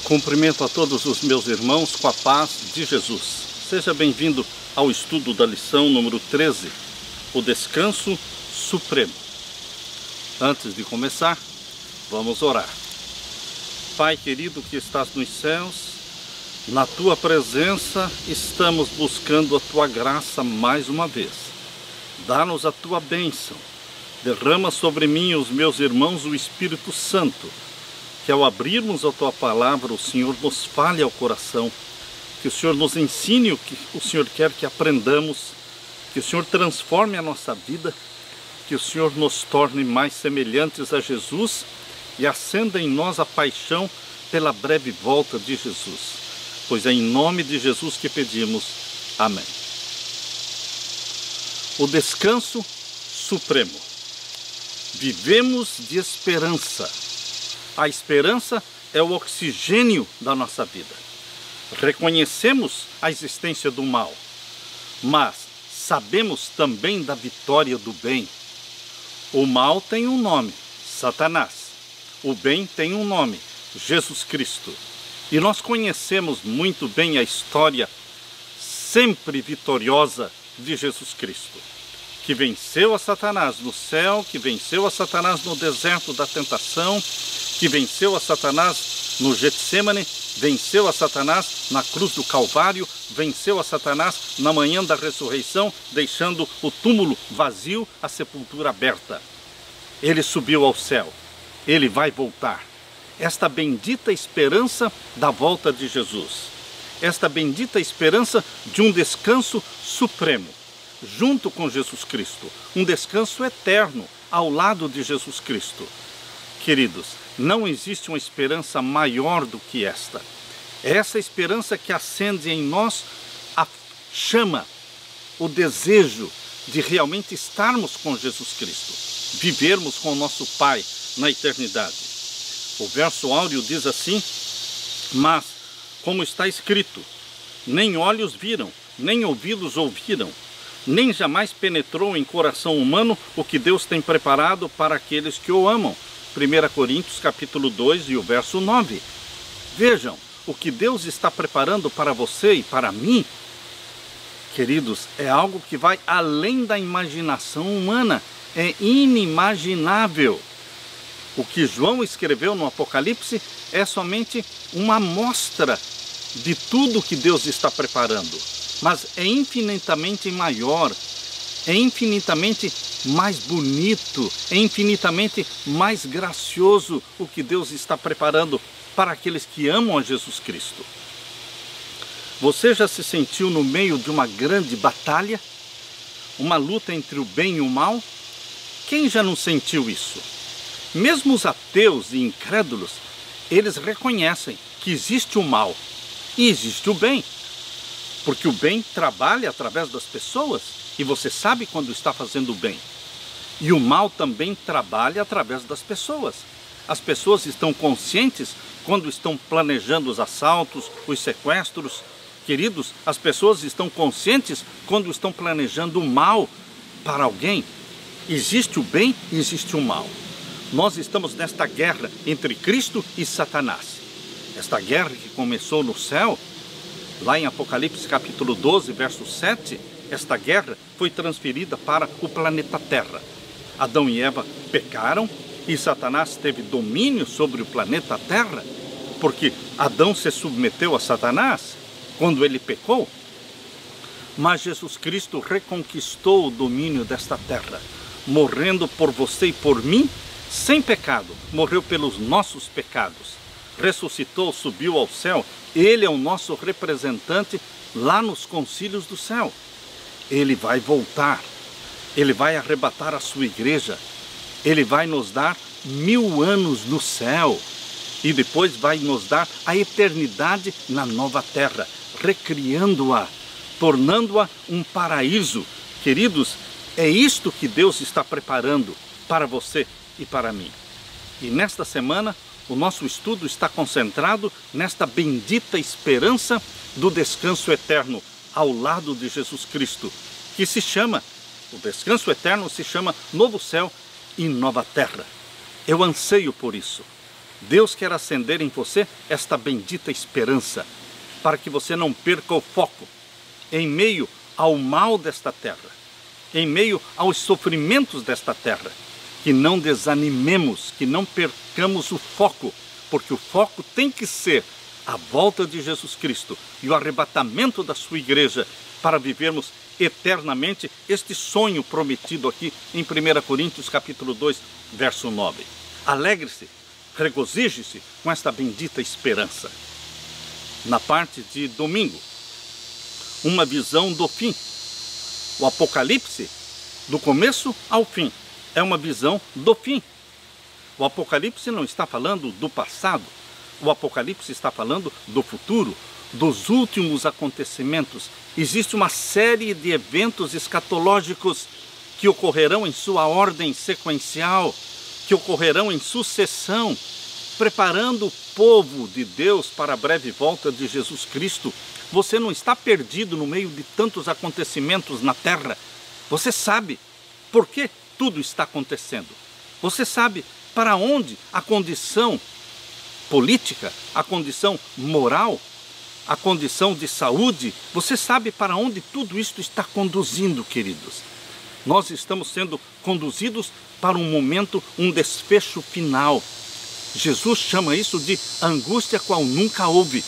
Cumprimento a todos os meus irmãos com a paz de Jesus. Seja bem-vindo ao estudo da lição número 13, o descanso supremo. Antes de começar, vamos orar. Pai querido que estás nos céus, na tua presença estamos buscando a tua graça mais uma vez. Dá-nos a tua bênção. Derrama sobre mim e os meus irmãos o Espírito Santo, que ao abrirmos a tua palavra, o Senhor nos fale ao coração, que o Senhor nos ensine o que o Senhor quer que aprendamos, que o Senhor transforme a nossa vida, que o Senhor nos torne mais semelhantes a Jesus e acenda em nós a paixão pela breve volta de Jesus. Pois é em nome de Jesus que pedimos. Amém. O descanso supremo. Vivemos de esperança. A esperança é o oxigênio da nossa vida. Reconhecemos a existência do mal, mas sabemos também da vitória do bem. O mal tem um nome, Satanás. O bem tem um nome, Jesus Cristo. E nós conhecemos muito bem a história sempre vitoriosa de Jesus Cristo, que venceu a Satanás no céu, que venceu a Satanás no deserto da tentação, que venceu a Satanás no Getsêmane, venceu a Satanás na cruz do Calvário, venceu a Satanás na manhã da ressurreição, deixando o túmulo vazio, a sepultura aberta. Ele subiu ao céu, ele vai voltar. Esta bendita esperança da volta de Jesus, esta bendita esperança de um descanso supremo, junto com Jesus Cristo, um descanso eterno ao lado de Jesus Cristo. Queridos, não existe uma esperança maior do que esta. É essa esperança que acende em nós a chama, o desejo de realmente estarmos com Jesus Cristo, vivermos com o nosso Pai na eternidade. O verso áureo diz assim: mas, como está escrito, nem olhos viram, nem ouvidos ouviram, nem jamais penetrou em coração humano o que Deus tem preparado para aqueles que o amam. 1 Coríntios capítulo 2 e o verso 9. Vejam, o que Deus está preparando para você e para mim, queridos, é algo que vai além da imaginação humana, é inimaginável. O que João escreveu no Apocalipse é somente uma amostra de tudo que Deus está preparando, mas é infinitamente maior, é infinitamente mais bonito, é infinitamente mais gracioso o que Deus está preparando para aqueles que amam a Jesus Cristo. Você já se sentiu no meio de uma grande batalha? Uma luta entre o bem e o mal? Quem já não sentiu isso? Mesmo os ateus e incrédulos, eles reconhecem que existe o mal e existe o bem, porque o bem trabalha através das pessoas e você sabe quando está fazendo o bem. E o mal também trabalha através das pessoas. As pessoas estão conscientes quando estão planejando os assaltos, os sequestros. Queridos, as pessoas estão conscientes quando estão planejando o mal para alguém. Existe o bem e existe o mal. Nós estamos nesta guerra entre Cristo e Satanás. Esta guerra que começou no céu, lá em Apocalipse capítulo 12, verso 7, esta guerra foi transferida para o planeta Terra. Adão e Eva pecaram e Satanás teve domínio sobre o planeta Terra, porque Adão se submeteu a Satanás quando ele pecou. Mas Jesus Cristo reconquistou o domínio desta terra, morrendo por você e por mim, sem pecado, morreu pelos nossos pecados, ressuscitou, subiu ao céu. Ele é o nosso representante lá nos concílios do céu. Ele vai voltar, ele vai arrebatar a sua igreja, ele vai nos dar 1000 anos no céu e depois vai nos dar a eternidade na nova terra, recriando-a, tornando-a um paraíso. Queridos, é isto que Deus está preparando para você e para mim. E nesta semana, o nosso estudo está concentrado nesta bendita esperança do descanso eterno ao lado de Jesus Cristo, que se chama, o descanso eterno se chama novo céu e nova terra. Eu anseio por isso. Deus quer acender em você esta bendita esperança, para que você não perca o foco em meio ao mal desta terra, em meio aos sofrimentos desta terra, que não desanimemos, que não percamos o foco, porque o foco tem que ser a volta de Jesus Cristo e o arrebatamento da sua igreja, para vivermos eternamente este sonho prometido aqui em 1 Coríntios capítulo 2, verso 9. Alegre-se, regozije-se com esta bendita esperança. Na parte de domingo, uma visão do fim. O Apocalipse, do começo ao fim, é uma visão do fim. O Apocalipse não está falando do passado, o Apocalipse está falando do futuro, dos últimos acontecimentos. Existe uma série de eventos escatológicos que ocorrerão em sua ordem sequencial, que ocorrerão em sucessão, preparando o povo de Deus para a breve volta de Jesus Cristo. Você não está perdido no meio de tantos acontecimentos na terra. Você sabe por que tudo está acontecendo. Você sabe para onde a condição política, a condição moral, a condição de saúde, você sabe para onde tudo isto está conduzindo, queridos. Nós estamos sendo conduzidos para um momento, um desfecho final. Jesus chama isso de angústia qual nunca houve.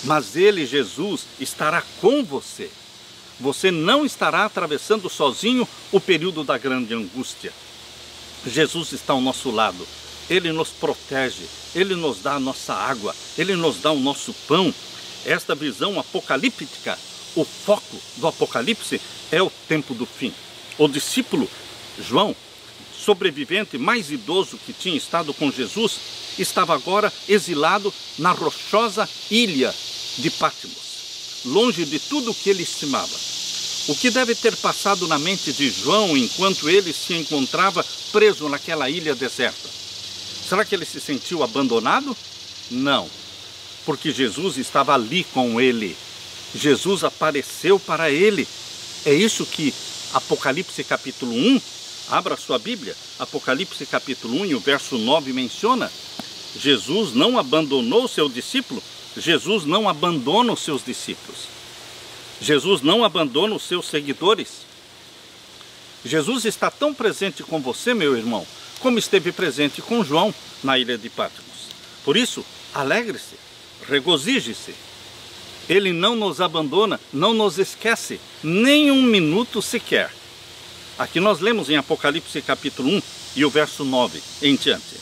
Mas Ele, Jesus, estará com você. Você não estará atravessando sozinho o período da grande angústia. Jesus está ao nosso lado. Ele nos protege. Ele nos dá a nossa água. Ele nos dá o nosso pão. Esta visão apocalíptica, o foco do Apocalipse é o tempo do fim. O discípulo João, sobrevivente mais idoso que tinha estado com Jesus, estava agora exilado na rochosa ilha de Patmos, longe de tudo o que ele estimava. O que deve ter passado na mente de João enquanto ele se encontrava preso naquela ilha deserta? Será que ele se sentiu abandonado? Não, porque Jesus estava ali com ele. Jesus apareceu para ele. É isso que Apocalipse capítulo 1, abra sua Bíblia, Apocalipse capítulo 1 e o verso 9 menciona. Jesus não abandonou seu discípulo, Jesus não abandona os seus discípulos. Jesus não abandona os seus seguidores. Jesus está tão presente com você, meu irmão, como esteve presente com João na ilha de Patmos. Por isso, alegre-se, regozije-se. Ele não nos abandona, não nos esquece, nem um minuto sequer. Aqui nós lemos em Apocalipse capítulo 1 e o verso 9 em diante.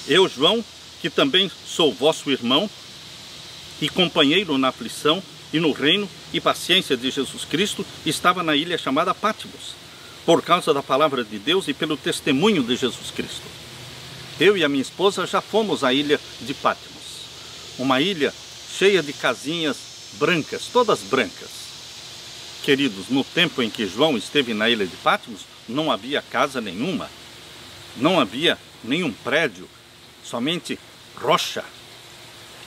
Eu, João, que também sou vosso irmão e companheiro na aflição e no reino e paciência de Jesus Cristo, estava na ilha chamada Patmos, por causa da palavra de Deus e pelo testemunho de Jesus Cristo. Eu e a minha esposa já fomos à ilha de Patmos, uma ilha cheia de casinhas brancas, todas brancas. Queridos, no tempo em que João esteve na ilha de Patmos, não havia casa nenhuma, não havia nenhum prédio, somente rocha.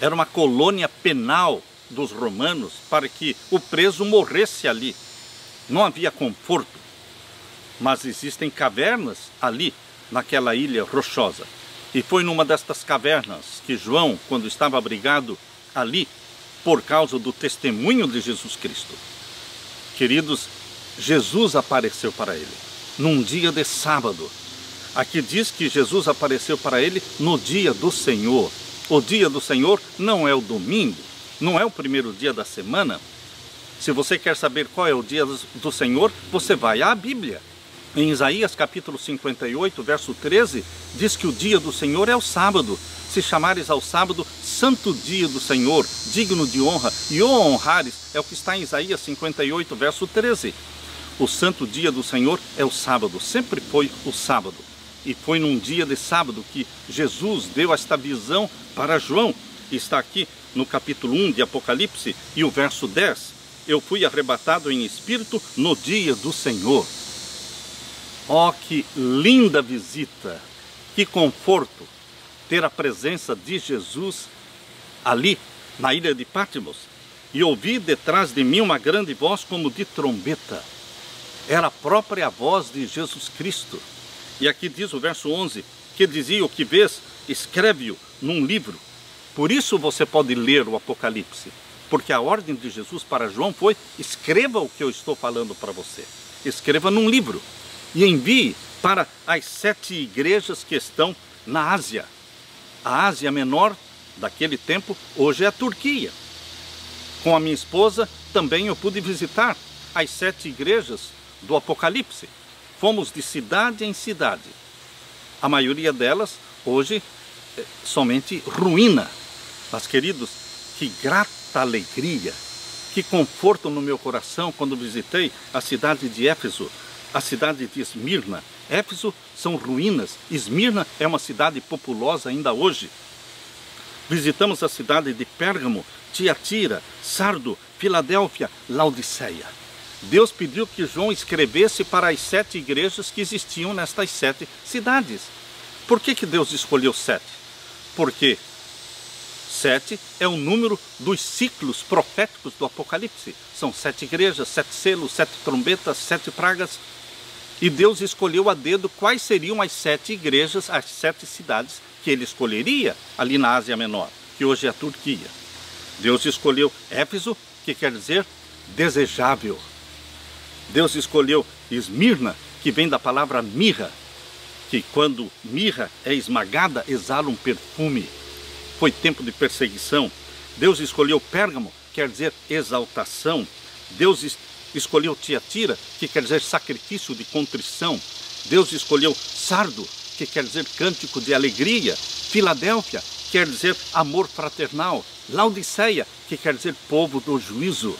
Era uma colônia penal dos romanos para que o preso morresse ali. Não havia conforto, mas existem cavernas ali, naquela ilha rochosa. E foi numa destas cavernas que João, quando estava abrigado ali, por causa do testemunho de Jesus Cristo. Queridos, Jesus apareceu para ele num dia de sábado. Aqui diz que Jesus apareceu para ele no dia do Senhor. O dia do Senhor não é o domingo, não é o primeiro dia da semana. Se você quer saber qual é o dia do Senhor, você vai à Bíblia. Em Isaías capítulo 58, verso 13, diz que o dia do Senhor é o sábado. Se chamares ao sábado santo dia do Senhor, digno de honra, e o honrares, é o que está em Isaías 58, verso 13. O santo dia do Senhor é o sábado, sempre foi o sábado. E foi num dia de sábado que Jesus deu esta visão para João. Está aqui no capítulo 1 de Apocalipse e o verso 10. Eu fui arrebatado em espírito no dia do Senhor. Oh, que linda visita, que conforto ter a presença de Jesus ali na ilha de Patmos. E ouvi detrás de mim uma grande voz como de trombeta. Era a própria voz de Jesus Cristo. E aqui diz o verso 11, que dizia: o que vês, escreve-o num livro. Por isso você pode ler o Apocalipse, porque a ordem de Jesus para João foi: escreva o que eu estou falando para você. Escreva num livro e envie para as 7 igrejas que estão na Ásia. A Ásia Menor, daquele tempo, hoje é a Turquia. Com a minha esposa, também eu pude visitar as 7 igrejas do Apocalipse. Fomos de cidade em cidade. A maioria delas, hoje, somente ruína. Mas, queridos, que grata alegria, que conforto no meu coração quando visitei a cidade de Éfeso, a cidade de Esmirna. Éfeso são ruínas, Esmirna é uma cidade populosa ainda hoje. Visitamos a cidade de Pérgamo, Tiatira, Sardo, Filadélfia, Laodiceia. Deus pediu que João escrevesse para as 7 igrejas que existiam nestas 7 cidades. Por que Deus escolheu 7? Porque 7 é o número dos ciclos proféticos do Apocalipse. São 7 igrejas, 7 selos, 7 trombetas, 7 pragas. E Deus escolheu a dedo quais seriam as 7 igrejas, as 7 cidades que ele escolheria ali na Ásia Menor, que hoje é a Turquia. Deus escolheu Éfeso, que quer dizer desejável. Deus escolheu Esmirna, que vem da palavra mirra, que quando mirra é esmagada, exala um perfume. Foi tempo de perseguição. Deus escolheu Pérgamo, quer dizer exaltação. Deus escolheu Tiatira, que quer dizer sacrifício de contrição. Deus escolheu Sardo, que quer dizer cântico de alegria. Filadélfia, quer dizer amor fraternal. Laodiceia, que quer dizer povo do juízo.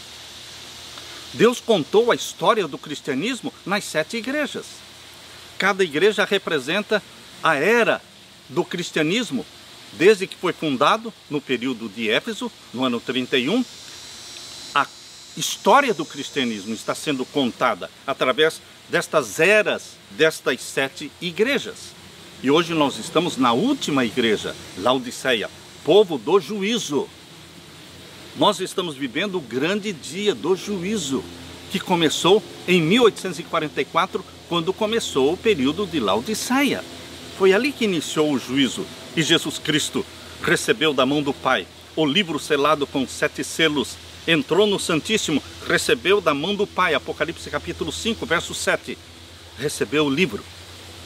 Deus contou a história do cristianismo nas 7 igrejas. Cada igreja representa a era do cristianismo, desde que foi fundado no período de Éfeso, no ano 31. A história do cristianismo está sendo contada através destas eras, destas 7 igrejas. E hoje nós estamos na última igreja, Laodiceia, povo do juízo. Nós estamos vivendo o grande dia do juízo, que começou em 1844, quando começou o período de Laodiceia. Foi ali que iniciou o juízo, e Jesus Cristo recebeu da mão do Pai o livro selado com 7 selos, entrou no Santíssimo, recebeu da mão do Pai, Apocalipse capítulo 5, verso 7, recebeu o livro,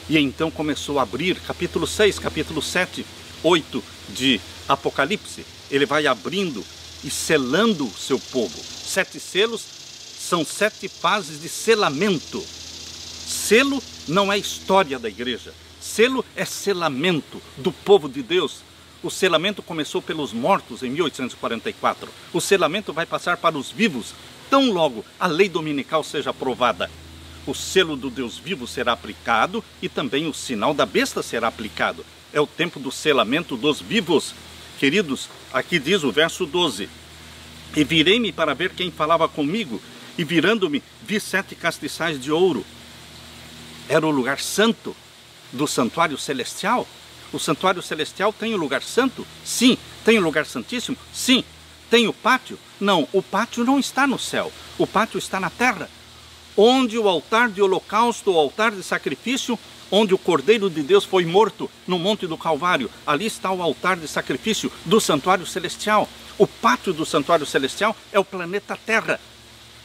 e então começou a abrir, capítulo 6, capítulo 7, 8 de Apocalipse, ele vai abrindo e selando o seu povo. 7 selos são 7 fases de selamento. Selo não é história da igreja. Selo é selamento do povo de Deus. O selamento começou pelos mortos em 1844. O selamento vai passar para os vivos, tão logo a lei dominical seja aprovada. O selo do Deus vivo será aplicado e também o sinal da besta será aplicado. É o tempo do selamento dos vivos. Queridos, aqui diz o verso 12: e virei-me para ver quem falava comigo, e virando-me, vi 7 castiçais de ouro. Era o lugar santo do santuário celestial. O santuário celestial tem o lugar santo? Sim. Tem o lugar santíssimo? Sim. Tem o pátio? Não, o pátio não está no céu. O pátio está na terra, onde o altar de holocausto, o altar de sacrifício, onde o Cordeiro de Deus foi morto no Monte do Calvário. Ali está o altar de sacrifício do santuário celestial. O pátio do santuário celestial é o planeta Terra.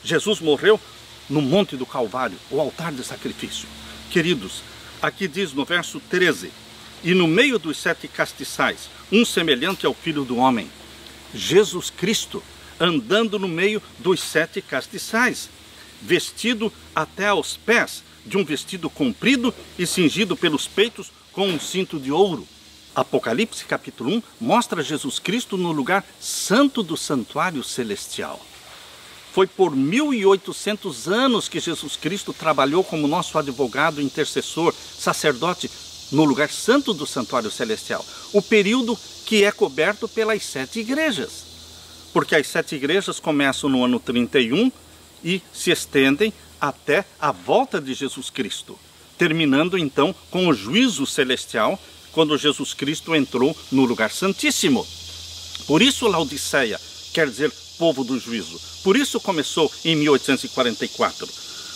Jesus morreu no Monte do Calvário, o altar de sacrifício. Queridos, aqui diz no verso 13: e no meio dos 7 castiçais, um semelhante ao Filho do Homem, Jesus Cristo, andando no meio dos 7 castiçais, vestido até aos pés de um vestido comprido e cingido pelos peitos com um cinto de ouro. Apocalipse capítulo 1 mostra Jesus Cristo no lugar santo do santuário celestial. Foi por 1800 anos que Jesus Cristo trabalhou como nosso advogado, intercessor, sacerdote no lugar santo do santuário celestial. O período que é coberto pelas 7 igrejas. Porque as 7 igrejas começam no ano 31 e se estendem até a volta de Jesus Cristo, terminando então com o juízo celestial, quando Jesus Cristo entrou no lugar santíssimo. Por isso Laodiceia quer dizer povo do juízo. Por isso começou em 1844.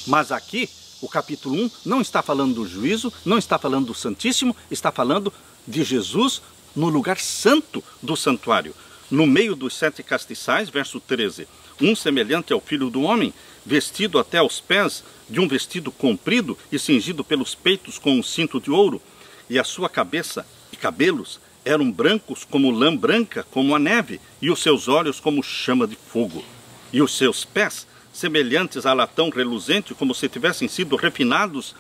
Mas aqui, o capítulo 1 não está falando do juízo, não está falando do Santíssimo, está falando de Jesus no lugar santo do santuário, no meio dos 7 castiçais, verso 13. Um semelhante ao Filho do Homem, vestido até aos pés de um vestido comprido e cingido pelos peitos com um cinto de ouro, e a sua cabeça e cabelos eram brancos como lã branca, como a neve, e os seus olhos como chama de fogo, e os seus pés semelhantes a latão reluzente, como se tivessem sido refinados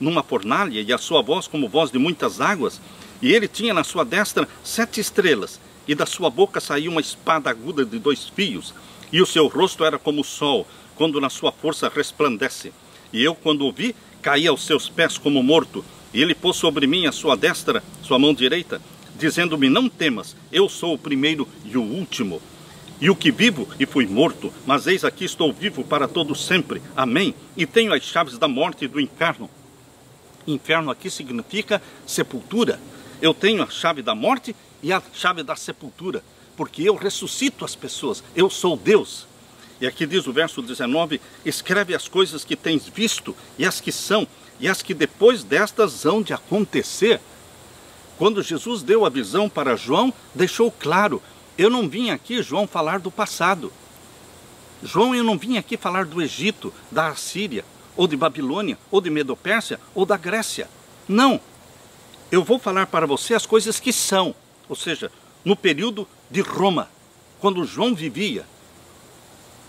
numa fornalha, e a sua voz como voz de muitas águas. E ele tinha na sua destra 7 estrelas, e da sua boca saía uma espada aguda de 2 fios, e o seu rosto era como o sol, quando na sua força resplandece. E eu, quando o vi, caí aos seus pés como morto, e ele pôs sobre mim a sua destra, sua mão direita, dizendo-me: não temas, eu sou o primeiro e o último, e o que vivo e fui morto, mas eis aqui estou vivo para todo sempre. Amém. E tenho as chaves da morte e do inferno. Inferno aqui significa sepultura. Eu tenho a chave da morte e a chave da sepultura, porque eu ressuscito as pessoas, eu sou Deus. E aqui diz o verso 19: escreve as coisas que tens visto, e as que são, e as que depois destas hão de acontecer. Quando Jesus deu a visão para João, deixou claro: eu não vim aqui, João, falar do passado. João, eu não vim aqui falar do Egito, da Assíria, ou de Babilônia, ou de Medopérsia, ou da Grécia. Não. Eu vou falar para você as coisas que são, ou seja, no período de Roma, quando João vivia.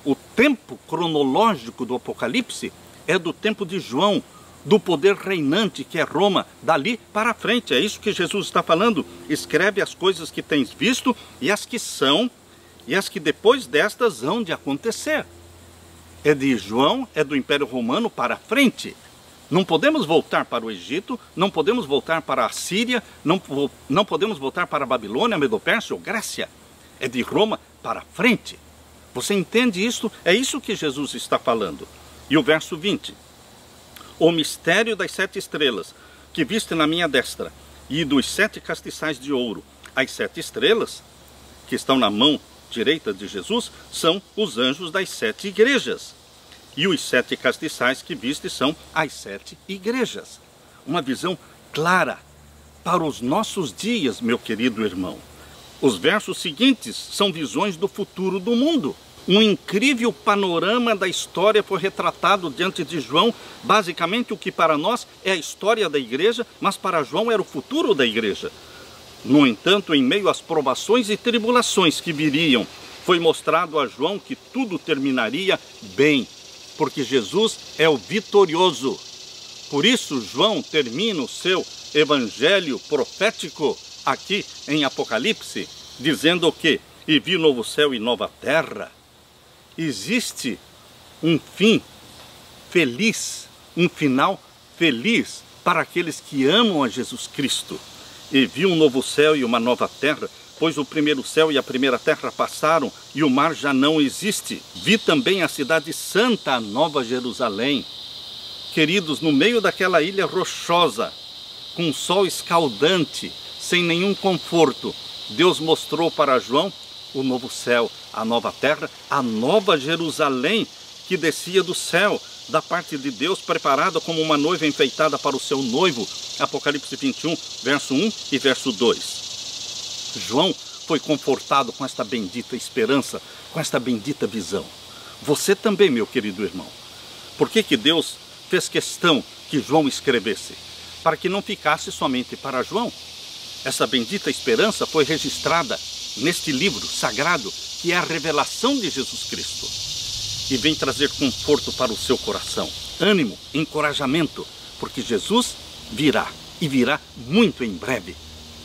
O tempo cronológico do Apocalipse é do tempo de João, do poder reinante que é Roma, dali para frente. É isso que Jesus está falando. Escreve as coisas que tens visto, e as que são, e as que depois destas hão de acontecer. É de João, é do Império Romano para frente. Não podemos voltar para o Egito, não podemos voltar para a Síria, não podemos voltar para a Babilônia, Medopérsia ou Grécia. É de Roma para frente. Você entende isso? É isso que Jesus está falando. E o verso 20. O mistério das 7 estrelas, que viste na minha destra, e dos 7 castiçais de ouro. As 7 estrelas, que estão na mão direita de Jesus, são os anjos das 7 igrejas. E os 7 castiçais que viste são as 7 igrejas. Uma visão clara para os nossos dias, meu querido irmão. Os versos seguintes são visões do futuro do mundo. Um incrível panorama da história foi retratado diante de João. Basicamente, o que para nós é a história da igreja, mas para João era o futuro da igreja. No entanto, em meio às provações e tribulações que viriam, foi mostrado a João que tudo terminaria bem, porque Jesus é o vitorioso. Por isso, João termina o seu evangelho profético aqui em Apocalipse, dizendo o quê? E vi novo céu e nova terra. Existe um fim feliz, um final feliz para aqueles que amam a Jesus Cristo. E vi um novo céu e uma nova terra, pois o primeiro céu e a primeira terra passaram e o mar já não existe. Vi também a cidade santa, a Nova Jerusalém. Queridos, no meio daquela ilha rochosa, com um sol escaldante, sem nenhum conforto, Deus mostrou para João o novo céu, a nova terra, a Nova Jerusalém, que descia do céu, da parte de Deus, preparada como uma noiva enfeitada para o seu noivo. Apocalipse 21, verso 1 e verso 2. João foi confortado com esta bendita esperança, com esta bendita visão. Você também, meu querido irmão. Por que Deus fez questão que João escrevesse? Para que não ficasse somente para João. Essa bendita esperança foi registrada neste livro sagrado, que é a revelação de Jesus Cristo. E vem trazer conforto para o seu coração, ânimo, encorajamento, porque Jesus virá, e virá muito em breve.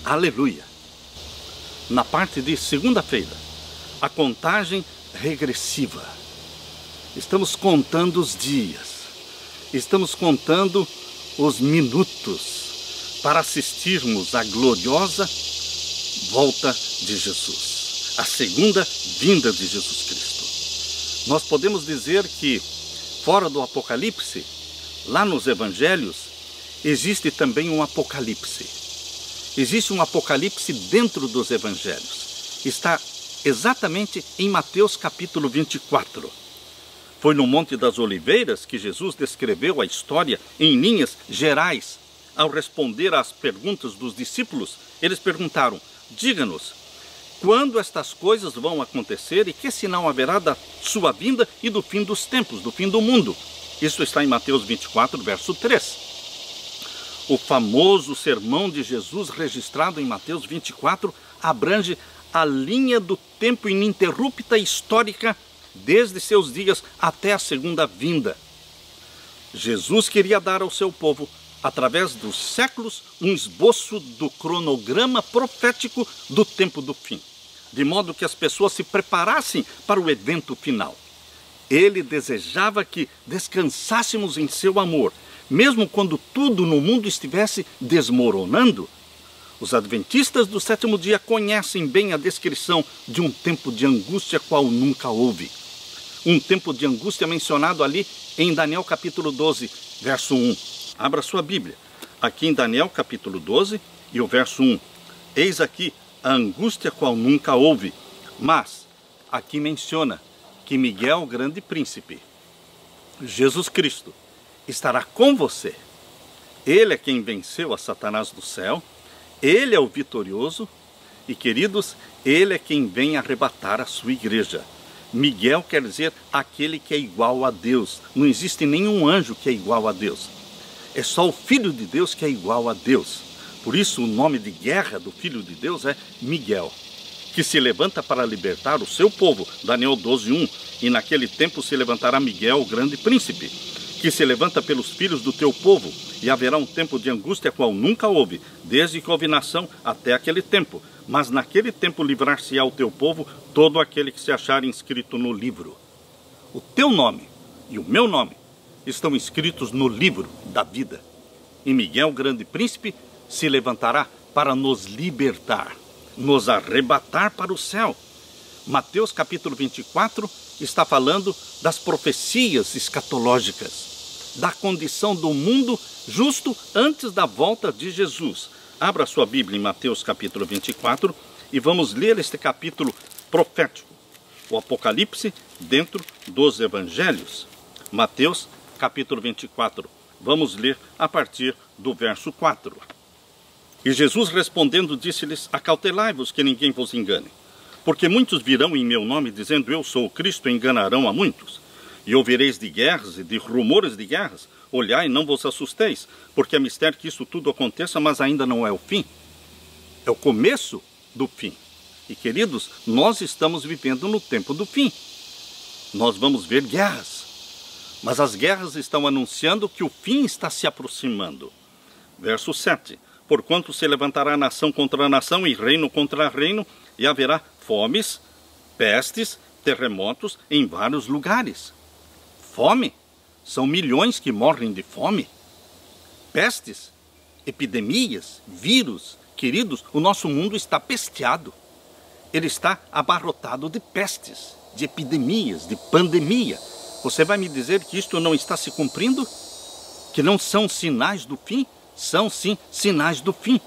Aleluia! Na parte de segunda-feira, a contagem regressiva. Estamos contando os dias, estamos contando os minutos para assistirmos à gloriosa volta de Jesus, a segunda vinda de Jesus Cristo. Nós podemos dizer que, fora do Apocalipse, lá nos Evangelhos, existe também um Apocalipse. Existe um Apocalipse dentro dos Evangelhos. Está exatamente em Mateus capítulo 24. Foi no Monte das Oliveiras que Jesus descreveu a história em linhas gerais ao responder às perguntas dos discípulos, eles perguntaram: diga-nos, quando estas coisas vão acontecer e que sinal haverá da sua vinda e do fim dos tempos, do fim do mundo? Isso está em Mateus 24, verso 3. O famoso sermão de Jesus, registrado em Mateus 24, abrange a linha do tempo ininterrupta histórica, desde seus dias até a segunda vinda. Jesus queria dar ao seu povo, através dos séculos, um esboço do cronograma profético do tempo do fim, de modo que as pessoas se preparassem para o evento final. Ele desejava que descansássemos em seu amor, mesmo quando tudo no mundo estivesse desmoronando. Os adventistas do sétimo dia conhecem bem a descrição de um tempo de angústia qual nunca houve. Um tempo de angústia mencionado ali em Daniel capítulo 12, verso 1. Abra sua Bíblia, aqui em Daniel capítulo 12 e o verso 1. Eis aqui a angústia qual nunca houve, mas aqui menciona que Miguel, grande príncipe, Jesus Cristo, estará com você. Ele é quem venceu a Satanás do céu, ele é o vitorioso e, queridos, ele é quem vem arrebatar a sua igreja. Miguel quer dizer aquele que é igual a Deus. Não existe nenhum anjo que é igual a Deus. É só o Filho de Deus que é igual a Deus. Por isso o nome de guerra do Filho de Deus é Miguel, que se levanta para libertar o seu povo. Daniel 12, 1. E naquele tempo se levantará Miguel, o grande príncipe, que se levanta pelos filhos do teu povo, e haverá um tempo de angústia qual nunca houve, desde que houve nação até aquele tempo. Mas naquele tempo livrar-se-á o teu povo, todo aquele que se achar inscrito no livro. O teu nome e o meu nome estão escritos no livro da vida. E Miguel, grande príncipe, se levantará para nos libertar, nos arrebatar para o céu. Mateus capítulo 24 está falando das profecias escatológicas, da condição do mundo justo antes da volta de Jesus. Abra sua Bíblia em Mateus capítulo 24 e vamos ler este capítulo profético, o Apocalipse dentro dos Evangelhos. Mateus capítulo 24, vamos ler a partir do verso 4. E Jesus respondendo disse-lhes: acautelai-vos que ninguém vos engane, porque muitos virão em meu nome dizendo eu sou o Cristo, e enganarão a muitos. E ouvireis de guerras e de rumores de guerras. Olhai, não vos assusteis, porque é mistério que isso tudo aconteça, mas ainda não é o fim. É o começo do fim. E, queridos, nós estamos vivendo no tempo do fim. Nós vamos ver guerras, mas as guerras estão anunciando que o fim está se aproximando. Verso 7. Porquanto se levantará nação contra nação e reino contra reino, e haverá fomes, pestes, terremotos em vários lugares. Fome? São milhões que morrem de fome. Pestes, epidemias, vírus. Queridos, o nosso mundo está pesteado. Ele está abarrotado de pestes, de epidemias, de pandemia. Você vai me dizer que isto não está se cumprindo? Que não são sinais do fim? São sim sinais do fim.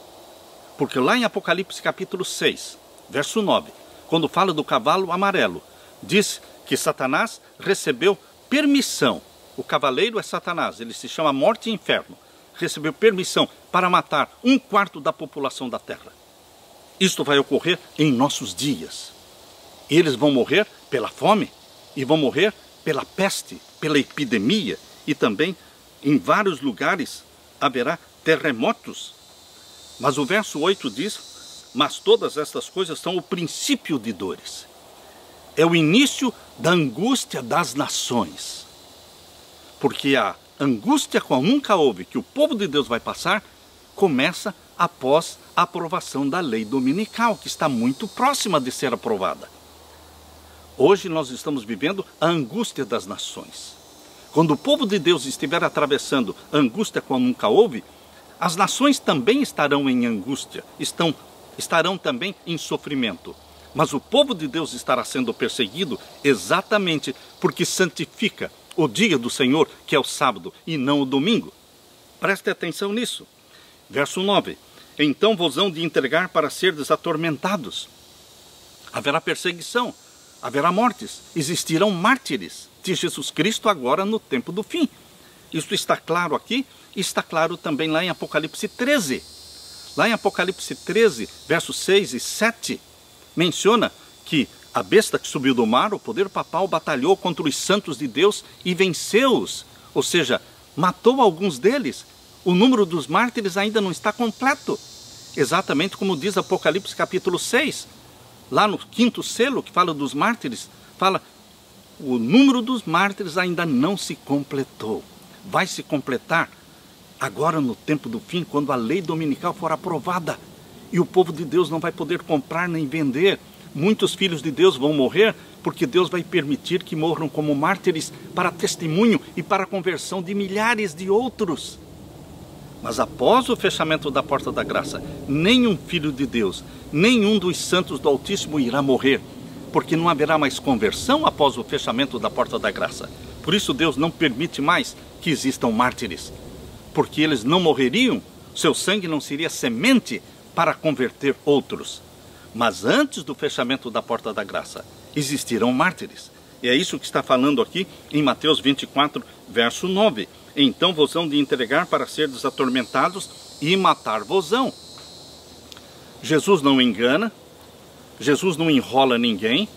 Porque lá em Apocalipse capítulo 6, verso 9, quando fala do cavalo amarelo, diz que Satanás recebeu permissão. O cavaleiro é Satanás, ele se chama Morte e Inferno. Recebeu permissão para matar 1/4 da população da terra. Isto vai ocorrer em nossos dias. Eles vão morrer pela fome e vão morrer pela peste, pela epidemia, e também em vários lugares haverá terremotos. Mas o verso 8 diz: mas todas estas coisas são o princípio de dores. É o início da angústia das nações. Porque a angústia qual nunca houve, que o povo de Deus vai passar, começa após a aprovação da lei dominical, que está muito próxima de ser aprovada. Hoje nós estamos vivendo a angústia das nações. Quando o povo de Deus estiver atravessando a angústia qual nunca houve, as nações também estarão em angústia, estarão também em sofrimento. Mas o povo de Deus estará sendo perseguido exatamente porque santifica o dia do Senhor, que é o sábado, e não o domingo. Preste atenção nisso. Verso 9. Então vos hão de entregar para serdes atormentados. Haverá perseguição, haverá mortes, existirão mártires de Jesus Cristo agora no tempo do fim. Isso está claro aqui e está claro também lá em Apocalipse 13. Lá em Apocalipse 13, versos 6 e 7, menciona que a besta que subiu do mar, o poder papal, batalhou contra os santos de Deus e venceu-os. Ou seja, matou alguns deles. O número dos mártires ainda não está completo. Exatamente como diz Apocalipse capítulo 6. Lá no 5º selo, que fala dos mártires, fala: o número dos mártires ainda não se completou. Vai se completar agora no tempo do fim, quando a lei dominical for aprovada. E o povo de Deus não vai poder comprar nem vender. Muitos filhos de Deus vão morrer, porque Deus vai permitir que morram como mártires para testemunho e para a conversão de milhares de outros. Mas após o fechamento da porta da graça, nenhum filho de Deus, nenhum dos santos do Altíssimo irá morrer, porque não haverá mais conversão após o fechamento da porta da graça. Por isso Deus não permite mais que existam mártires, porque eles não morreriam, seu sangue não seria semente para converter outros. Mas antes do fechamento da porta da graça, existirão mártires. E é isso que está falando aqui em Mateus 24, verso 9. Então vos hão de entregar para serdes atormentados e matar-vos-ão. Jesus não engana, Jesus não enrola ninguém,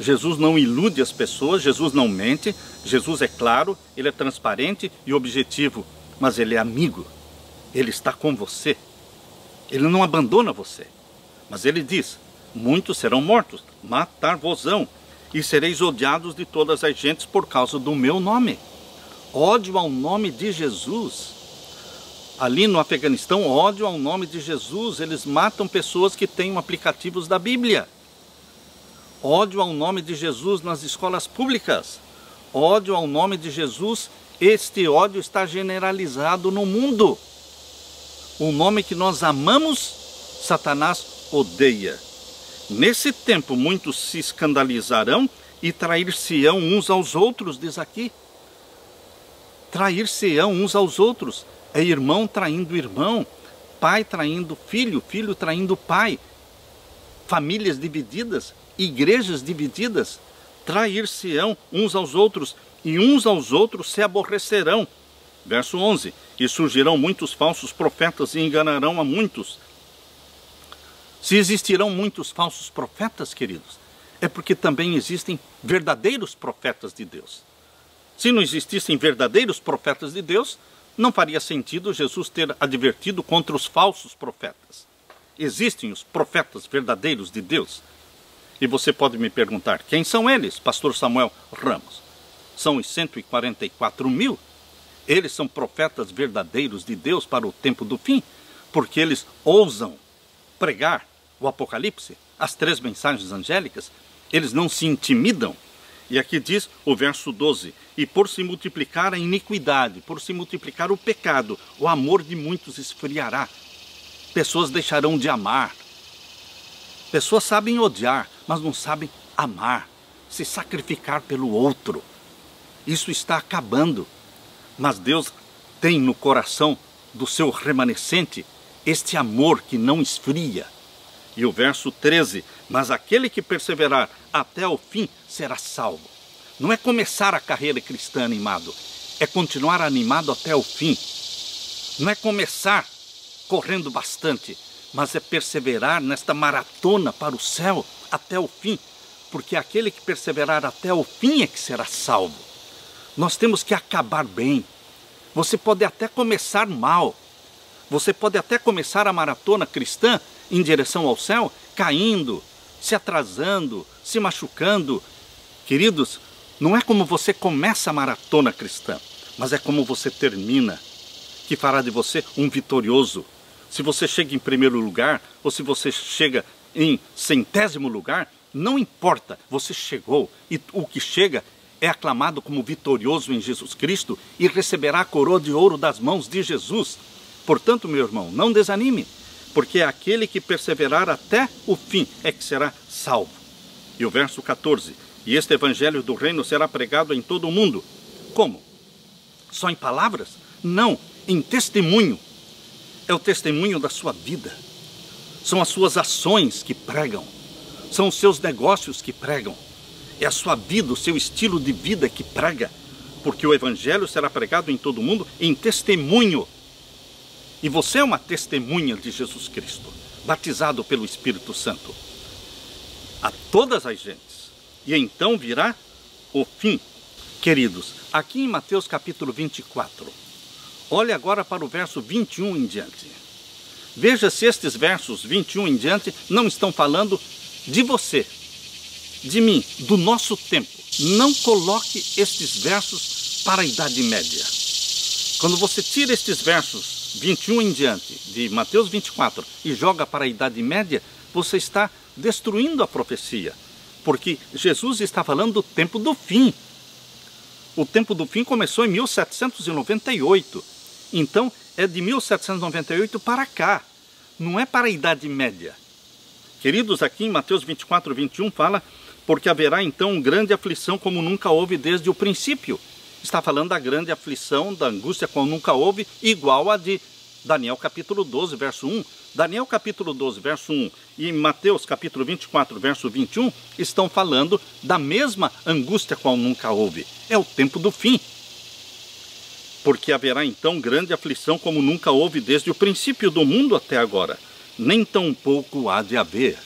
Jesus não ilude as pessoas, Jesus não mente, Jesus é claro, ele é transparente e objetivo, mas ele é amigo, ele está com você, ele não abandona você. Mas ele diz: muitos serão mortos, matar-vos-ão, e sereis odiados de todas as gentes por causa do meu nome. Ódio ao nome de Jesus. Ali no Afeganistão, ódio ao nome de Jesus. Eles matam pessoas que têm aplicativos da Bíblia. Ódio ao nome de Jesus nas escolas públicas. Ódio ao nome de Jesus. Este ódio está generalizado no mundo. O nome que nós amamos, Satanás odeia. Nesse tempo, muitos se escandalizarão e trair-se-ão uns aos outros, diz aqui. Trair-se-ão uns aos outros. É irmão traindo irmão, pai traindo filho, filho traindo pai. Famílias divididas, igrejas divididas. Trair-se-ão uns aos outros e uns aos outros se aborrecerão. Verso 11. E surgirão muitos falsos profetas e enganarão a muitos. Se existirão muitos falsos profetas, queridos, é porque também existem verdadeiros profetas de Deus. Se não existissem verdadeiros profetas de Deus, não faria sentido Jesus ter advertido contra os falsos profetas. Existem os profetas verdadeiros de Deus. E você pode me perguntar: quem são eles, pastor Samuel Ramos? São os 144 mil. Eles são profetas verdadeiros de Deus para o tempo do fim, porque eles ousam pregar o Apocalipse, as 3 mensagens angélicas. Eles não se intimidam. E aqui diz o verso 12: e por se multiplicar a iniquidade, por se multiplicar o pecado, o amor de muitos esfriará. Pessoas deixarão de amar. Pessoas sabem odiar, mas não sabem amar, se sacrificar pelo outro. Isso está acabando. Mas Deus tem no coração do seu remanescente este amor que não esfria. E o verso 13: mas aquele que perseverar até o fim será salvo. Não é começar a carreira cristã animado, é continuar animado até o fim. Não é começar correndo bastante, mas é perseverar nesta maratona para o céu até o fim, porque aquele que perseverar até o fim é que será salvo. Nós temos que acabar bem. Você pode até começar mal, você pode até começar a maratona cristã em direção ao céu, caindo, se atrasando, se machucando. Queridos, não é como você começa a maratona cristã, mas é como você termina, que fará de você um vitorioso. Se você chega em primeiro lugar, ou se você chega em 100º lugar, não importa, você chegou, e o que chega é aclamado como vitorioso em Jesus Cristo e receberá a coroa de ouro das mãos de Jesus. Portanto, meu irmão, não desanime, porque é aquele que perseverar até o fim é que será salvo. E o verso 14: e este evangelho do reino será pregado em todo o mundo. Como? Só em palavras? Não, em testemunho. É o testemunho da sua vida. São as suas ações que pregam. São os seus negócios que pregam. É a sua vida, o seu estilo de vida que prega. porque o evangelho será pregado em todo o mundo em testemunho. E você é uma testemunha de Jesus Cristo, batizado pelo Espírito Santo, a todas as gentes. E então virá o fim. Queridos, aqui em Mateus capítulo 24, olhe agora para o verso 21 em diante. Veja se estes versos 21 em diante não estão falando de você, de mim, do nosso tempo. Não coloque estes versos para a Idade Média. Quando você tira estes versos 21 em diante de Mateus 24 e joga para a Idade Média, você está destruindo a profecia, porque Jesus está falando do tempo do fim. O tempo do fim começou em 1798, então é de 1798 para cá, não é para a Idade Média. Queridos, aqui em Mateus 24, 21 fala, porque haverá então grande aflição como nunca houve desde o princípio. Está falando da grande aflição, da angústia como nunca houve, igual a de Daniel capítulo 12, verso 1. Daniel capítulo 12, verso 1 e Mateus capítulo 24, verso 21 estão falando da mesma angústia qual nunca houve. É o tempo do fim. Porque haverá então grande aflição como nunca houve desde o princípio do mundo até agora. Nem tampouco há de haver.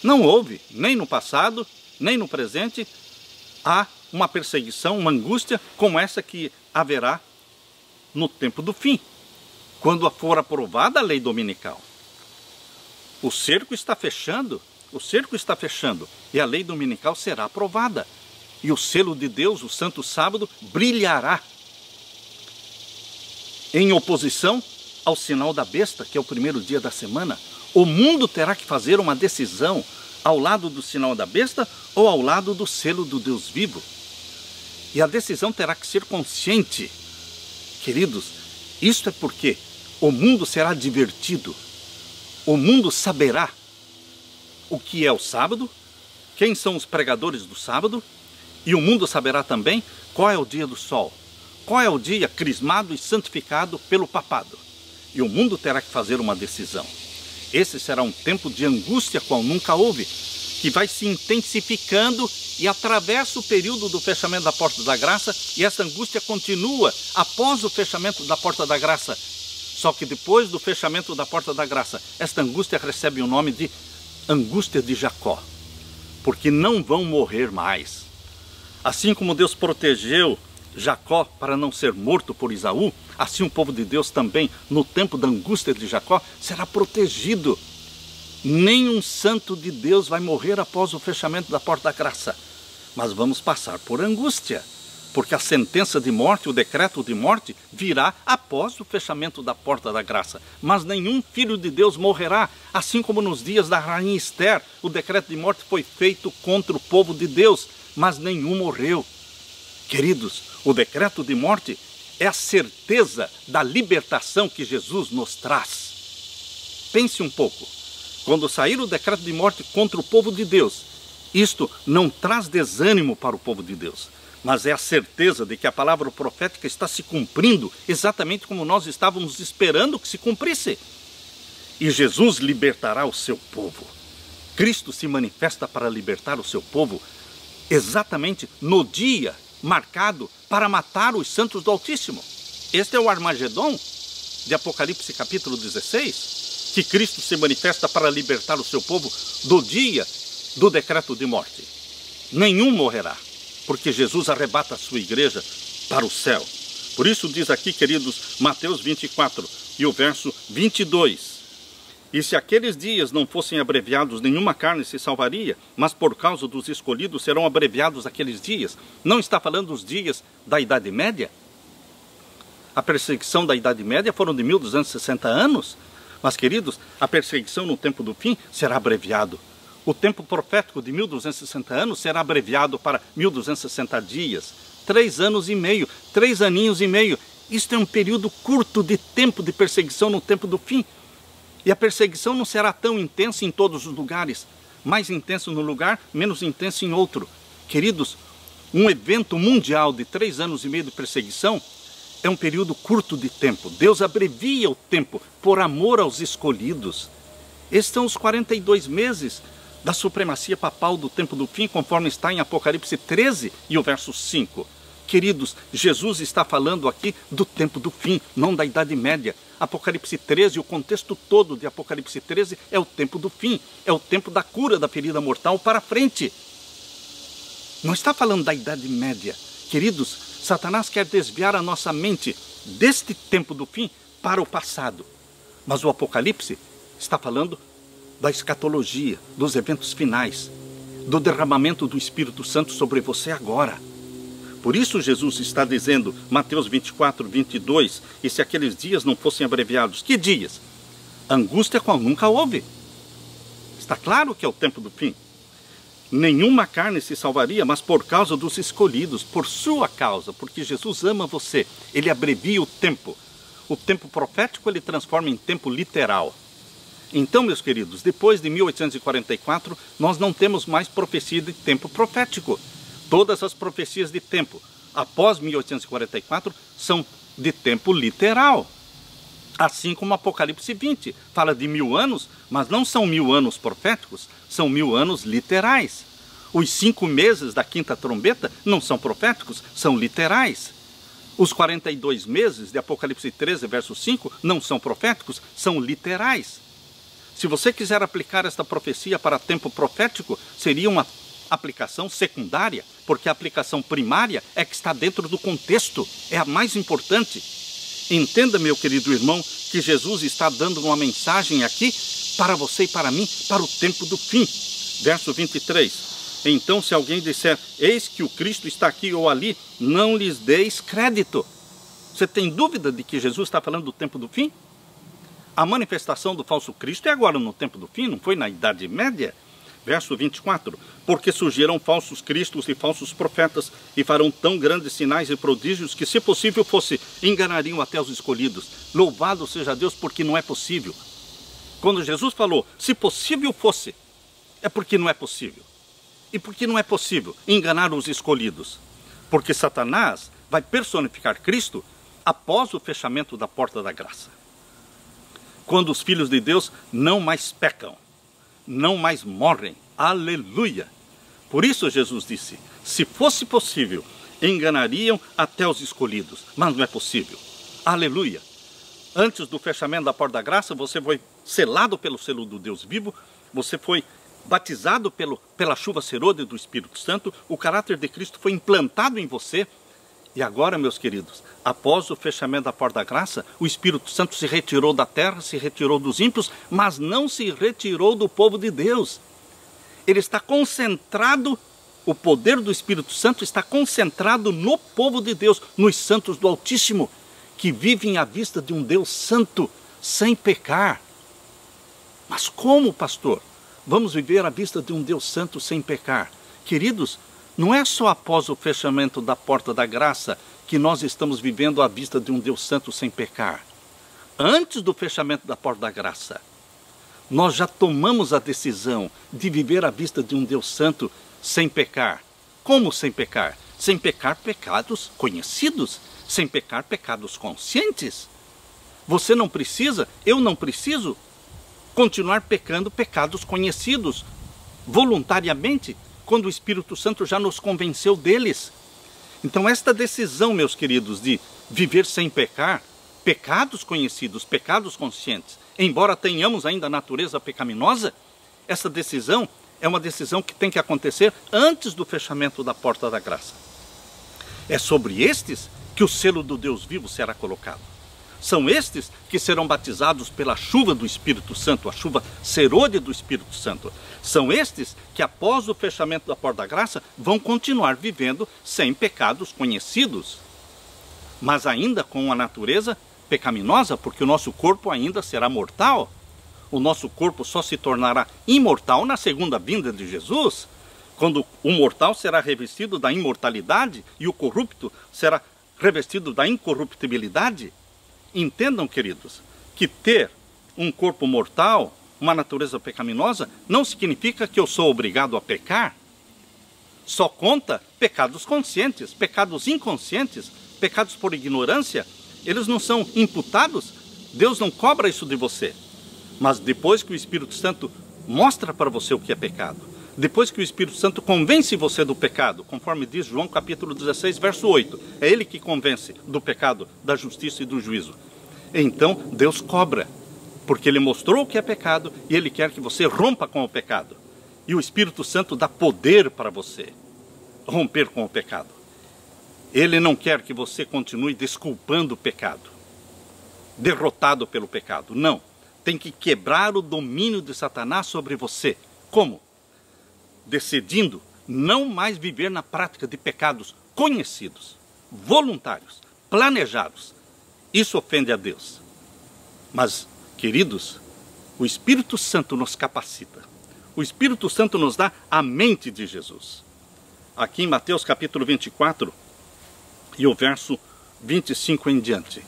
Não houve, nem no passado, nem no presente, há uma perseguição, uma angústia como essa que haverá no tempo do fim, quando for aprovada a lei dominical. O cerco está fechando, e a lei dominical será aprovada. E o selo de Deus, o Santo Sábado, brilhará em oposição ao sinal da besta, que é o primeiro dia da semana. O mundo terá que fazer uma decisão ao lado do sinal da besta ou ao lado do selo do Deus vivo. E a decisão terá que ser consciente. Queridos, isto é porque o mundo será divertido. O mundo saberá o que é o sábado, quem são os pregadores do sábado, e o mundo saberá também qual é o dia do sol, qual é o dia crismado e santificado pelo papado. E o mundo terá que fazer uma decisão. Esse será um tempo de angústia qual nunca houve, que vai se intensificando e atravessa o período do fechamento da porta da graça, e essa angústia continua após o fechamento da porta da graça. Só que depois do fechamento da porta da graça, esta angústia recebe o nome de angústia de Jacó, porque não vão morrer mais. Assim como Deus protegeu Jacó para não ser morto por Esaú, assim o povo de Deus também, no tempo da angústia de Jacó, será protegido. Nenhum santo de Deus vai morrer após o fechamento da porta da graça, mas vamos passar por angústia, porque a sentença de morte, o decreto de morte, virá após o fechamento da porta da graça. Mas nenhum filho de Deus morrerá, assim como nos dias da rainha Esther, o decreto de morte foi feito contra o povo de Deus, mas nenhum morreu. Queridos, o decreto de morte é a certeza da libertação que Jesus nos traz. Pense um pouco. Quando sair o decreto de morte contra o povo de Deus, isto não traz desânimo para o povo de Deus, mas é a certeza de que a palavra profética está se cumprindo exatamente como nós estávamos esperando que se cumprisse. E Jesus libertará o seu povo. Cristo se manifesta para libertar o seu povo exatamente no dia marcado para matar os santos do Altíssimo. Este é o Armagedon de Apocalipse capítulo 16, que Cristo se manifesta para libertar o seu povo do dia do decreto de morte. Nenhum morrerá, porque Jesus arrebata a sua igreja para o céu. Por isso diz aqui, queridos, Mateus 24 e o verso 22. E se aqueles dias não fossem abreviados, nenhuma carne se salvaria, mas por causa dos escolhidos serão abreviados aqueles dias. Não está falando dos dias da Idade Média? A perseguição da Idade Média foram de 1260 anos, mas, queridos, a perseguição no tempo do fim será abreviado. O tempo profético de 1260 anos será abreviado para 1260 dias. 3 anos e meio, 3 aninhos e meio. Isto é um período curto de tempo de perseguição no tempo do fim. E a perseguição não será tão intensa em todos os lugares. Mais intensa num lugar, menos intensa em outro. Queridos, um evento mundial de 3 anos e meio de perseguição é um período curto de tempo. Deus abrevia o tempo por amor aos escolhidos. Estes são os 42 meses da supremacia papal do tempo do fim, conforme está em Apocalipse 13 e o verso 5. Queridos, Jesus está falando aqui do tempo do fim, não da Idade Média. Apocalipse 13, o contexto todo de Apocalipse 13 é o tempo do fim, é o tempo da cura da ferida mortal para frente. Não está falando da Idade Média. Queridos, Satanás quer desviar a nossa mente deste tempo do fim para o passado. Mas o Apocalipse está falando da escatologia, dos eventos finais, do derramamento do Espírito Santo sobre você agora. Por isso Jesus está dizendo, Mateus 24, 22, e se aqueles dias não fossem abreviados, que dias? Angústia qual nunca houve. Está claro que é o tempo do fim. Nenhuma carne se salvaria, mas por causa dos escolhidos, por sua causa, porque Jesus ama você. Ele abrevia o tempo. O tempo profético ele transforma em tempo literal. Então, meus queridos, depois de 1844, nós não temos mais profecia de tempo profético. Todas as profecias de tempo após 1844 são de tempo literal. Assim como Apocalipse 20 fala de 1000 anos, mas não são 1000 anos proféticos, são 1000 anos literais. Os 5 meses da quinta trombeta não são proféticos, são literais. Os 42 meses de Apocalipse 13, verso 5, não são proféticos, são literais. Se você quiser aplicar esta profecia para tempo profético, seria uma aplicação secundária, porque a aplicação primária é que está dentro do contexto, é a mais importante. Entenda, meu querido irmão, que Jesus está dando uma mensagem aqui para você e para mim, para o tempo do fim. Verso 23. Então, se alguém disser, eis que o Cristo está aqui ou ali, não lhes deis crédito. Você tem dúvida de que Jesus está falando do tempo do fim? A manifestação do falso Cristo é agora no tempo do fim, não foi na Idade Média? Verso 24, porque surgirão falsos cristos e falsos profetas, e farão tão grandes sinais e prodígios, que se possível fosse, enganariam até os escolhidos. Louvado seja Deus, porque não é possível. Quando Jesus falou, se possível fosse, é porque não é possível. E porque não é possível enganar os escolhidos? Porque Satanás vai personificar Cristo após o fechamento da porta da graça. Quando os filhos de Deus não mais pecam, não mais morrem. Aleluia! Por isso Jesus disse, se fosse possível, enganariam até os escolhidos, mas não é possível. Aleluia! Antes do fechamento da porta da graça, você foi selado pelo selo do Deus vivo, você foi batizado pela chuva serôdia do Espírito Santo, o caráter de Cristo foi implantado em você. E agora, meus queridos, após o fechamento da porta da graça, o Espírito Santo se retirou da terra, se retirou dos ímpios, mas não se retirou do povo de Deus. Ele está concentrado, o poder do Espírito Santo está concentrado no povo de Deus, nos santos do Altíssimo, que vivem à vista de um Deus santo, sem pecar. Mas como, pastor, vamos viver à vista de um Deus santo sem pecar? Queridos, não é só após o fechamento da porta da graça que nós estamos vivendo à vista de um Deus santo sem pecar. Antes do fechamento da porta da graça, nós já tomamos a decisão de viver à vista de um Deus santo sem pecar. Como sem pecar? Sem pecar pecados conhecidos, sem pecar pecados conscientes. Você não precisa, eu não preciso continuar pecando pecados conhecidos voluntariamente, quando o Espírito Santo já nos convenceu deles. Então esta decisão, meus queridos, de viver sem pecar, pecados conhecidos, pecados conscientes, embora tenhamos ainda a natureza pecaminosa, essa decisão é uma decisão que tem que acontecer antes do fechamento da porta da graça. É sobre estes que o selo do Deus vivo será colocado. São estes que serão batizados pela chuva do Espírito Santo, a chuva serôdia do Espírito Santo. São estes que, após o fechamento da porta da graça, vão continuar vivendo sem pecados conhecidos, mas ainda com a natureza pecaminosa, porque o nosso corpo ainda será mortal. O nosso corpo só se tornará imortal na segunda vinda de Jesus, quando o mortal será revestido da imortalidade e o corrupto será revestido da incorruptibilidade. Entendam, queridos, que ter um corpo mortal, uma natureza pecaminosa, não significa que eu sou obrigado a pecar. Só conta pecados conscientes, pecados inconscientes, pecados por ignorância. Eles não são imputados, Deus não cobra isso de você. Mas depois que o Espírito Santo mostra para você o que é pecado, depois que o Espírito Santo convence você do pecado, conforme diz João capítulo 16, verso 8, é ele que convence do pecado, da justiça e do juízo. Então Deus cobra, porque ele mostrou o que é pecado e ele quer que você rompa com o pecado. E o Espírito Santo dá poder para você romper com o pecado. Ele não quer que você continue desculpando o pecado, derrotado pelo pecado. Não, tem que quebrar o domínio de Satanás sobre você. Como? Decidindo não mais viver na prática de pecados conhecidos, voluntários, planejados. Isso ofende a Deus. Mas, queridos, o Espírito Santo nos capacita. O Espírito Santo nos dá a mente de Jesus. Aqui em Mateus capítulo 24 e o verso 25 em diante.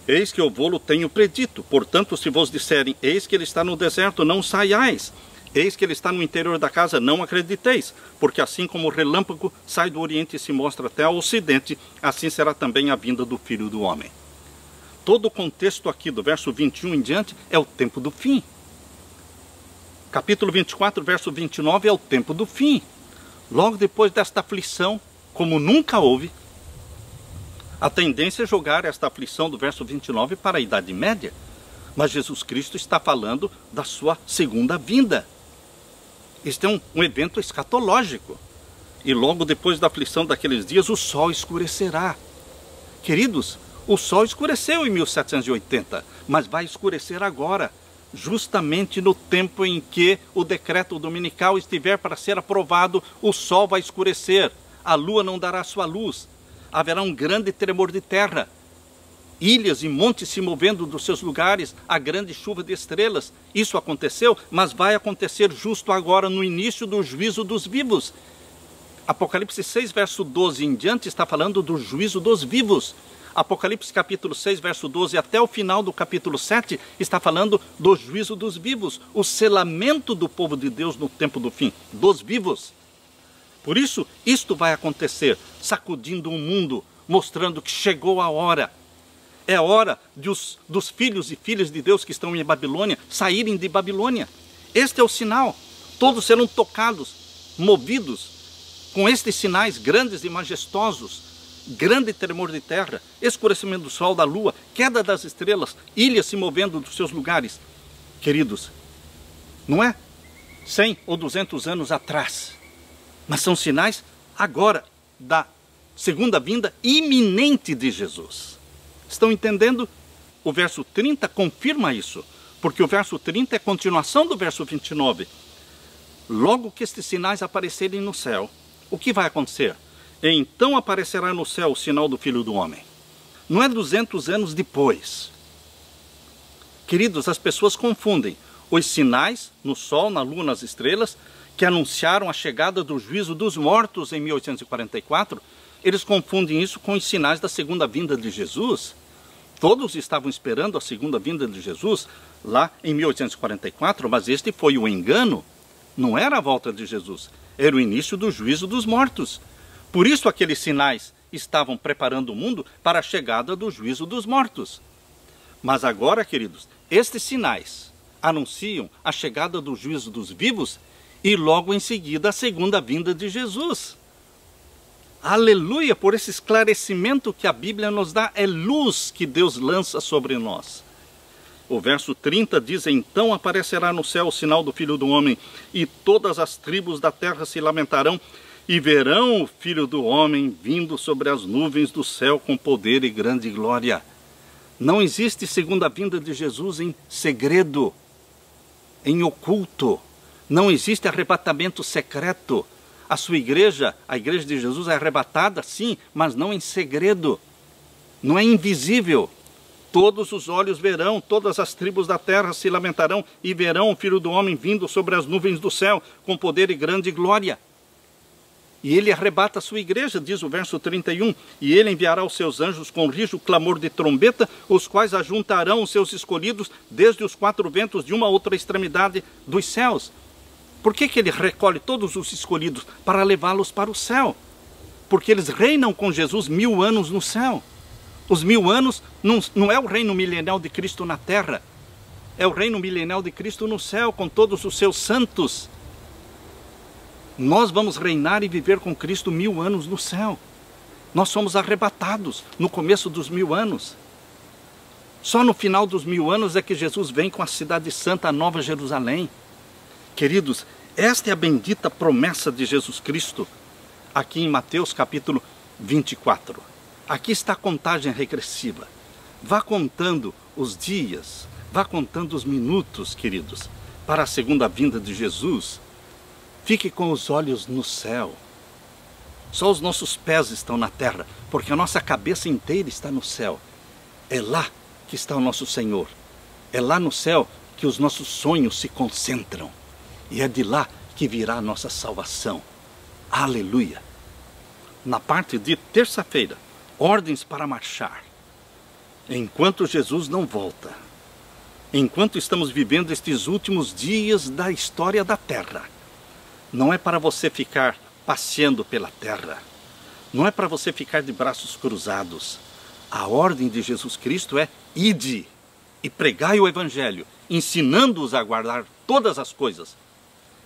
Eis que eu vou-lo tenho predito, portanto, se vos disserem, eis que ele está no deserto, não saiais. Eis que ele está no interior da casa, não acrediteis, porque assim como o relâmpago sai do oriente e se mostra até ao ocidente, assim será também a vinda do Filho do Homem. Todo o contexto aqui do verso 21 em diante é o tempo do fim. Capítulo 24, verso 29 é o tempo do fim. Logo depois desta aflição, como nunca houve, a tendência é jogar esta aflição do verso 29 para a Idade Média. Mas Jesus Cristo está falando da sua segunda vinda. Este é um evento escatológico. E logo depois da aflição daqueles dias, o sol escurecerá. Queridos, o sol escureceu em 1780, mas vai escurecer agora, justamente no tempo em que o decreto dominical estiver para ser aprovado, o sol vai escurecer, a lua não dará sua luz, haverá um grande tremor de terra, ilhas e montes se movendo dos seus lugares, a grande chuva de estrelas. Isso aconteceu, mas vai acontecer justo agora no início do juízo dos vivos. Apocalipse 6, verso 12 em diante está falando do juízo dos vivos. Apocalipse capítulo 6, verso 12 até o final do capítulo 7 está falando do juízo dos vivos, o selamento do povo de Deus no tempo do fim, dos vivos. Por isso, isto vai acontecer, sacudindo o mundo, mostrando que chegou a hora. É hora dos filhos e filhas de Deus que estão em Babilônia saírem de Babilônia. Este é o sinal. Todos serão tocados, movidos com estes sinais grandes e majestosos. Grande tremor de terra, escurecimento do sol, da lua, queda das estrelas, ilhas se movendo dos seus lugares. Queridos, não é 100 ou 200 anos atrás, mas são sinais agora da segunda vinda iminente de Jesus. Estão entendendo? O verso 30 confirma isso, porque o verso 30 é continuação do verso 29. Logo que estes sinais aparecerem no céu, o que vai acontecer? Então aparecerá no céu o sinal do Filho do Homem. Não é 200 anos depois. Queridos, as pessoas confundem os sinais no sol, na lua, nas estrelas, que anunciaram a chegada do juízo dos mortos em 1844, eles confundem isso com os sinais da segunda vinda de Jesus. Todos estavam esperando a segunda vinda de Jesus lá em 1844, mas este foi o engano. Não era a volta de Jesus, era o início do juízo dos mortos. Por isso aqueles sinais estavam preparando o mundo para a chegada do juízo dos mortos. Mas agora, queridos, estes sinais anunciam a chegada do juízo dos vivos e logo em seguida a segunda vinda de Jesus. Aleluia, por esse esclarecimento que a Bíblia nos dá, é luz que Deus lança sobre nós. O verso 30 diz, então aparecerá no céu o sinal do Filho do Homem, e todas as tribos da terra se lamentarão, e verão o Filho do Homem vindo sobre as nuvens do céu com poder e grande glória. Não existe segunda vinda de Jesus em segredo, em oculto. Não existe arrebatamento secreto. A sua igreja, a igreja de Jesus é arrebatada, sim, mas não em segredo. Não é invisível. Todos os olhos verão, todas as tribos da terra se lamentarão e verão o Filho do Homem vindo sobre as nuvens do céu com poder e grande glória. E ele arrebata a sua igreja, diz o verso 31, e ele enviará os seus anjos com rijo clamor de trombeta, os quais ajuntarão os seus escolhidos desde os quatro ventos de uma outra extremidade dos céus. Por que ele recolhe todos os escolhidos? Para levá-los para o céu. Porque eles reinam com Jesus 1000 anos no céu. Os 1000 anos não é o reino milenial de Cristo na terra. É o reino milenial de Cristo no céu, com todos os seus santos. Nós vamos reinar e viver com Cristo 1000 anos no céu. Nós somos arrebatados no começo dos 1000 anos. Só no final dos 1000 anos é que Jesus vem com a cidade santa, a Nova Jerusalém. Queridos, esta é a bendita promessa de Jesus Cristo, aqui em Mateus capítulo 24. Aqui está a contagem regressiva. Vá contando os dias, vá contando os minutos, queridos, para a segunda vinda de Jesus. Fique com os olhos no céu. Só os nossos pés estão na terra, porque a nossa cabeça inteira está no céu. É lá que está o nosso Senhor. É lá no céu que os nossos sonhos se concentram. E é de lá que virá a nossa salvação. Aleluia! Na parte de terça-feira, ordens para marchar. Enquanto Jesus não volta, enquanto estamos vivendo estes últimos dias da história da terra, não é para você ficar passeando pela terra, não é para você ficar de braços cruzados. A ordem de Jesus Cristo é: ide e pregai o Evangelho, ensinando-os a guardar todas as coisas.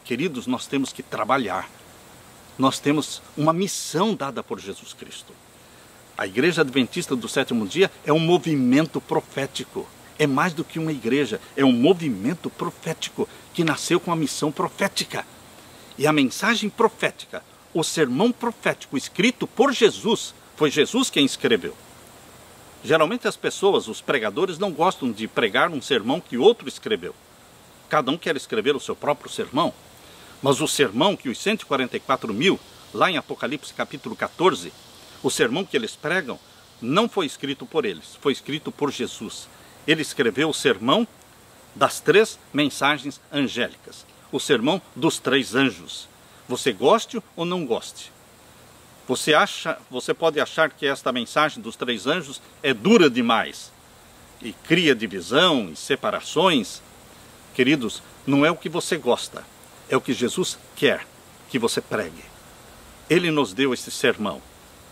Queridos, nós temos que trabalhar. Nós temos uma missão dada por Jesus Cristo. A Igreja Adventista do Sétimo Dia é um movimento profético. É mais do que uma igreja, é um movimento profético que nasceu com a missão profética. E a mensagem profética, o sermão profético escrito por Jesus, foi Jesus quem escreveu. Geralmente as pessoas, os pregadores, não gostam de pregar um sermão que outro escreveu. Cada um quer escrever o seu próprio sermão. Mas o sermão que os 144.000, lá em Apocalipse capítulo 14, o sermão que eles pregam, não foi escrito por eles, foi escrito por Jesus. Ele escreveu o sermão das 3 mensagens angélicas, o sermão dos 3 anjos. Você goste ou não goste. Você pode achar que esta mensagem dos 3 anjos é dura demais e cria divisão e separações. Queridos, não é o que você gosta, é o que Jesus quer que você pregue. Ele nos deu esse sermão.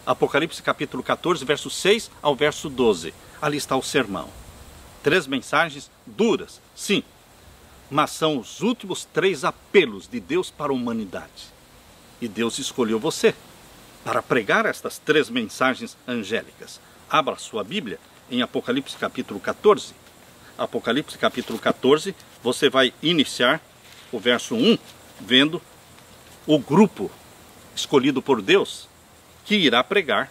Apocalipse capítulo 14, verso 6 ao verso 12. Ali está o sermão. 3 mensagens duras, sim, mas são os últimos 3 apelos de Deus para a humanidade. E Deus escolheu você para pregar estas 3 mensagens angélicas. Abra sua Bíblia em Apocalipse capítulo 14. Apocalipse capítulo 14, você vai iniciar o verso 1, vendo o grupo escolhido por Deus que irá pregar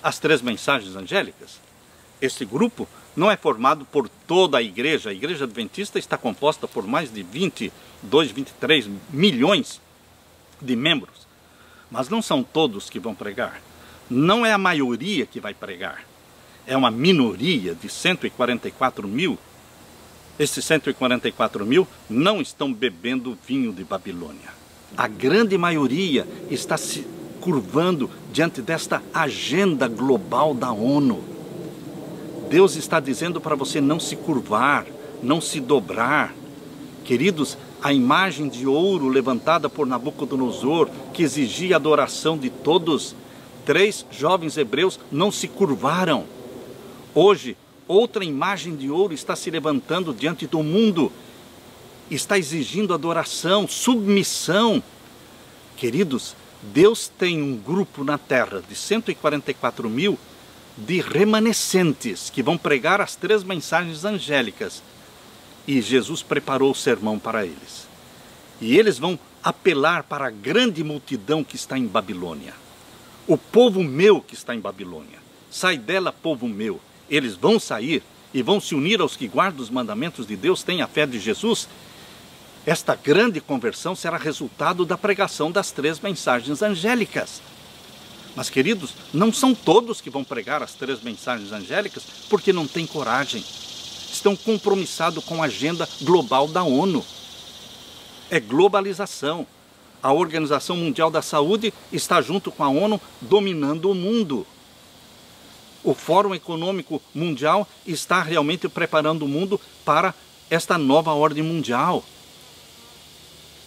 as 3 mensagens angélicas. Esse grupo não é formado por toda a igreja adventista está composta por mais de 22, 23 milhões de membros. Mas não são todos que vão pregar. Não é a maioria que vai pregar. É uma minoria de 144.000. Esses 144.000 não estão bebendo vinho de Babilônia. A grande maioria está se curvando diante desta agenda global da ONU. Deus está dizendo para você não se curvar, não se dobrar. Queridos, a imagem de ouro levantada por Nabucodonosor, que exigia a adoração de todos, 3 jovens hebreus não se curvaram. Hoje, outra imagem de ouro está se levantando diante do mundo, está exigindo adoração, submissão. Queridos, Deus tem um grupo na terra de 144.000 de remanescentes que vão pregar as 3 mensagens angélicas. E Jesus preparou o sermão para eles. E eles vão apelar para a grande multidão que está em Babilônia. O povo meu que está em Babilônia. Sai dela, povo meu. Eles vão sair e vão se unir aos que guardam os mandamentos de Deus, têm a fé de Jesus. Esta grande conversão será resultado da pregação das 3 mensagens angélicas. Mas, queridos, não são todos que vão pregar as 3 mensagens angélicas porque não têm coragem. Estão compromissados com a agenda global da ONU. É globalização. A Organização Mundial da Saúde está junto com a ONU dominando o mundo. O Fórum Econômico Mundial está realmente preparando o mundo para esta nova ordem mundial.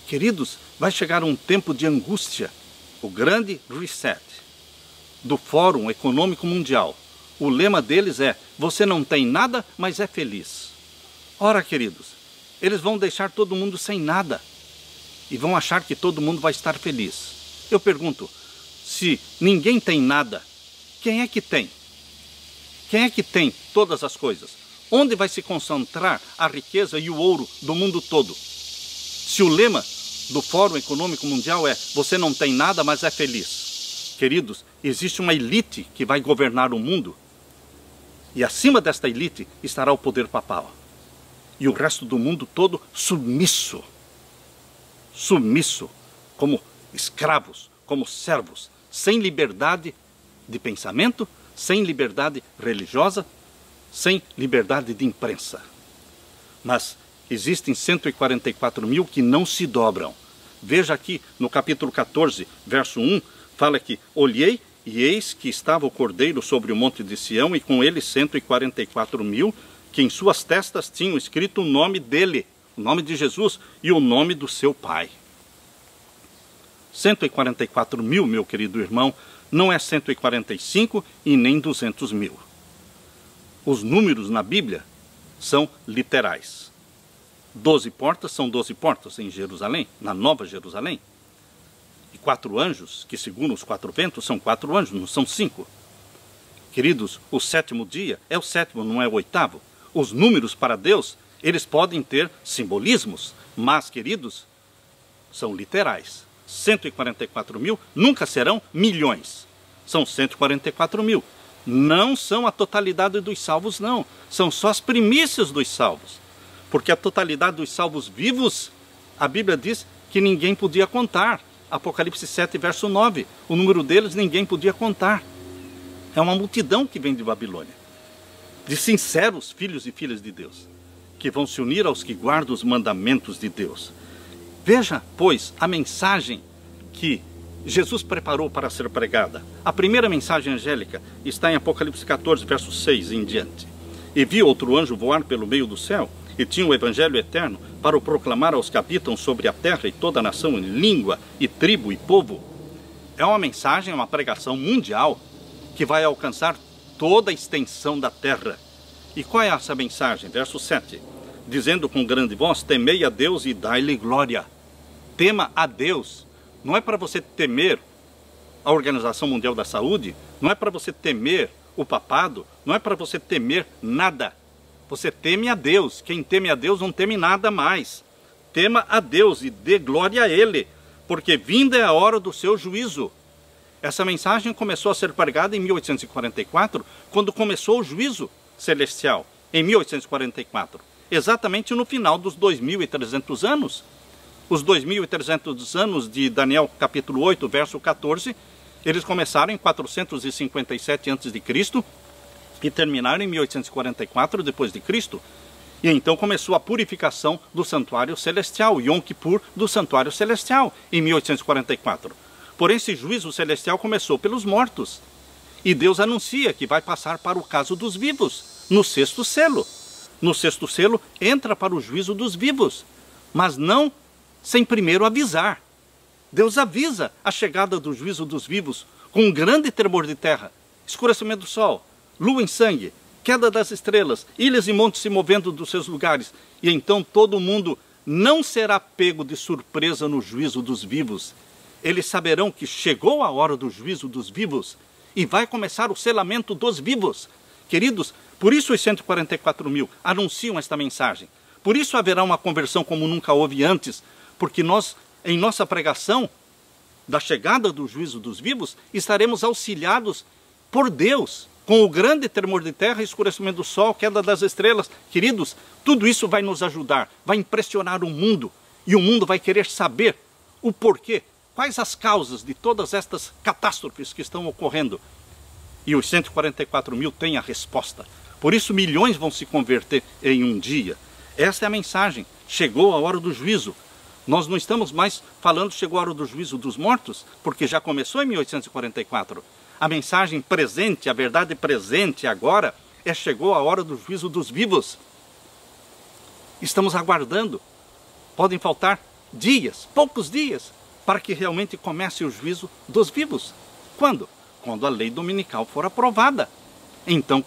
Queridos, vai chegar um tempo de angústia. O grande reset do Fórum Econômico Mundial. O lema deles é: você não tem nada, mas é feliz. Ora, queridos, eles vão deixar todo mundo sem nada. e vão achar que todo mundo vai estar feliz. Eu pergunto, se ninguém tem nada, quem é que tem? Quem é que tem todas as coisas? Onde vai se concentrar a riqueza e o ouro do mundo todo? Se o lema do Fórum Econômico Mundial é "você não tem nada, mas é feliz". Queridos, existe uma elite que vai governar o mundo, e acima desta elite estará o poder papal. E o resto do mundo todo submisso. Submisso, como escravos, como servos, sem liberdade de pensamento, sem liberdade religiosa, sem liberdade de imprensa. Mas existem 144 mil que não se dobram. Veja aqui no capítulo 14, verso 1, fala que olhei e eis que estava o Cordeiro sobre o monte de Sião e com ele 144 mil, que em suas testas tinham escrito o nome dele, o nome de Jesus e o nome do seu Pai. 144 mil, meu querido irmão, não é 145 e nem 200 mil. Os números na Bíblia são literais. 12 portas são 12 portas em Jerusalém, na Nova Jerusalém. E 4 anjos, que seguram os 4 ventos, são 4 anjos, não são 5. Queridos, o 7º dia é o 7º, não é o 8º. Os números para Deus, eles podem ter simbolismos, mas, queridos, são literais. 144 mil nunca serão milhões. São 144 mil. Não são a totalidade dos salvos, não. São só as primícias dos salvos. Porque a totalidade dos salvos vivos, a Bíblia diz que ninguém podia contar. Apocalipse 7, verso 9. O número deles ninguém podia contar. É uma multidão que vem de Babilônia. De sinceros filhos e filhas de Deus, que vão se unir aos que guardam os mandamentos de Deus. Veja, pois, a mensagem que Jesus preparou para ser pregada. A primeira mensagem angélica está em Apocalipse 14, verso 6 em diante. E vi outro anjo voar pelo meio do céu, e tinha o evangelho eterno para o proclamar aos que habitam sobre a terra e toda a nação, em língua e tribo e povo. É uma mensagem, uma pregação mundial que vai alcançar toda a extensão da terra. E qual é essa mensagem? Verso 7. Dizendo com grande voz, temei a Deus e dai-lhe glória. Tema a Deus. Não é para você temer a Organização Mundial da Saúde, não é para você temer o papado, não é para você temer nada. Você teme a Deus. Quem teme a Deus não teme nada mais. Tema a Deus e dê glória a Ele, porque vinda é a hora do seu juízo. Essa mensagem começou a ser pregada em 1844, quando começou o juízo celestial, em 1844, exatamente no final dos 2.300 anos. Os 2.300 anos de Daniel capítulo 8, verso 14, eles começaram em 457 a.C. e terminaram em 1844 depois de Cristo. E então começou a purificação do santuário celestial, Yom Kippur do santuário celestial, em 1844. Porém, esse juízo celestial começou pelos mortos. E Deus anuncia que vai passar para o caso dos vivos, no 6º selo. No 6º selo entra para o juízo dos vivos, mas não sem primeiro avisar. Deus avisa a chegada do juízo dos vivos com um grande tremor de terra, escurecimento do sol, lua em sangue, queda das estrelas, ilhas e montes se movendo dos seus lugares. E então todo mundo não será pego de surpresa no juízo dos vivos. Eles saberão que chegou a hora do juízo dos vivos e vai começar o selamento dos vivos. Queridos, por isso os 144 mil anunciam esta mensagem. Por isso haverá uma conversão como nunca houve antes, porque nós, em nossa pregação da chegada do juízo dos vivos, estaremos auxiliados por Deus, com o grande tremor de terra, escurecimento do sol, queda das estrelas. Queridos, tudo isso vai nos ajudar, vai impressionar o mundo, e o mundo vai querer saber o porquê, quais as causas de todas estas catástrofes que estão ocorrendo. E os 144 mil têm a resposta. Por isso milhões vão se converter em um dia. Esta é a mensagem. Chegou a hora do juízo. Nós não estamos mais falando chegou a hora do juízo dos mortos, porque já começou em 1844. A mensagem presente, a verdade presente agora, chegou a hora do juízo dos vivos. Estamos aguardando. Podem faltar dias, poucos dias, para que realmente comece o juízo dos vivos. Quando? Quando a lei dominical for aprovada. Então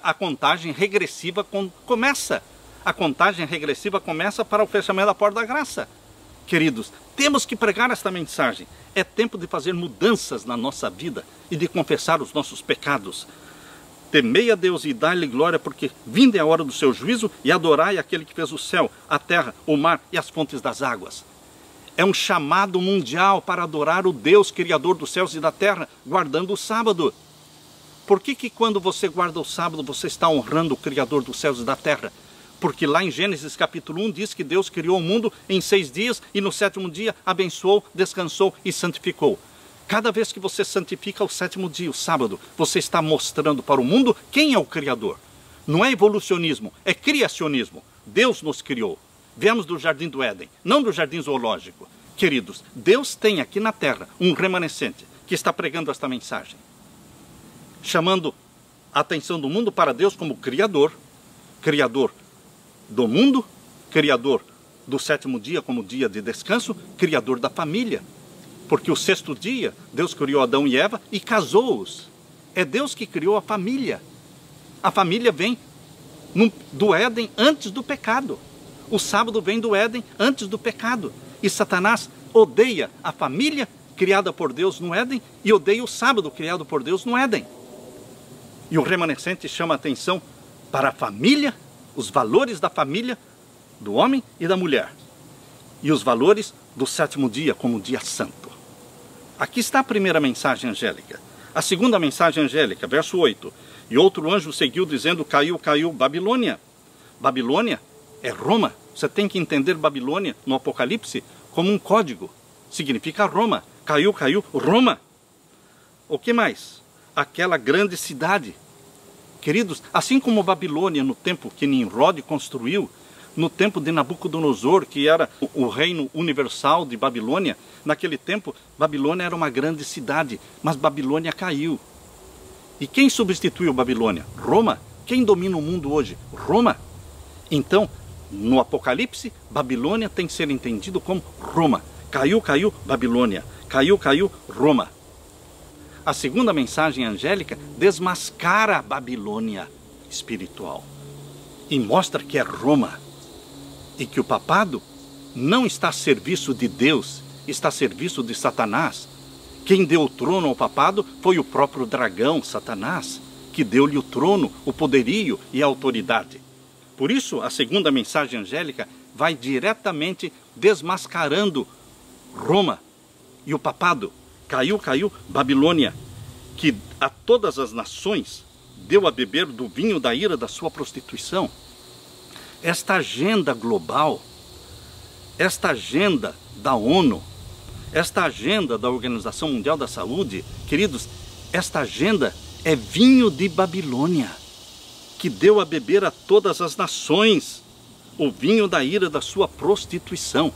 a contagem regressiva começa. A contagem regressiva começa para o fechamento da porta da graça. Queridos, temos que pregar esta mensagem. É tempo de fazer mudanças na nossa vida e de confessar os nossos pecados. Temei a Deus e dai-lhe glória, porque vinda é a hora do seu juízo, e adorai aquele que fez o céu, a terra, o mar e as fontes das águas. É um chamado mundial para adorar o Deus Criador dos céus e da terra, guardando o sábado. Por que quando você guarda o sábado, você está honrando o Criador dos céus e da terra? Porque lá em Gênesis capítulo 1 diz que Deus criou o mundo em 6 dias e no 7º dia abençoou, descansou e santificou. Cada vez que você santifica o 7º dia, o sábado, você está mostrando para o mundo quem é o Criador. Não é evolucionismo, é criacionismo. Deus nos criou. Viemos do jardim do Éden, não do jardim zoológico. Queridos, Deus tem aqui na terra um remanescente que está pregando esta mensagem, chamando a atenção do mundo para Deus como Criador, Criador do mundo, Criador do 7º dia como dia de descanso, Criador da família. Porque o 6º dia, Deus criou Adão e Eva e casou-os. É Deus que criou a família. A família vem do Éden antes do pecado. O sábado vem do Éden antes do pecado. E Satanás odeia a família criada por Deus no Éden e odeia o sábado criado por Deus no Éden. E o remanescente chama a atenção para a família, os valores da família, do homem e da mulher. E os valores do 7º dia como dia santo. Aqui está a primeira mensagem angélica. A segunda mensagem angélica, verso 8. E outro anjo seguiu dizendo, caiu, caiu, Babilônia. Babilônia é Roma. Você tem que entender Babilônia no Apocalipse como um código. Significa Roma. Caiu, caiu, Roma. O que mais? Aquela grande cidade. Queridos, assim como Babilônia no tempo que Nimrod construiu, no tempo de Nabucodonosor, que era o reino universal de Babilônia, naquele tempo Babilônia era uma grande cidade, mas Babilônia caiu. E quem substituiu Babilônia? Roma. Quem domina o mundo hoje? Roma. Então, no Apocalipse, Babilônia tem que ser entendido como Roma. Caiu, caiu, Babilônia. Caiu, caiu, Roma. A segunda mensagem angélica desmascara a Babilônia espiritual e mostra que é Roma e que o papado não está a serviço de Deus, está a serviço de Satanás. Quem deu o trono ao papado foi o próprio dragão, Satanás, que deu-lhe o trono, o poderio e a autoridade. Por isso, a segunda mensagem angélica vai diretamente desmascarando Roma e o papado. Caiu, caiu, Babilônia, que a todas as nações deu a beber do vinho da ira da sua prostituição. Esta agenda global, esta agenda da ONU, esta agenda da Organização Mundial da Saúde, queridos, esta agenda é vinho de Babilônia, que deu a beber a todas as nações o vinho da ira da sua prostituição.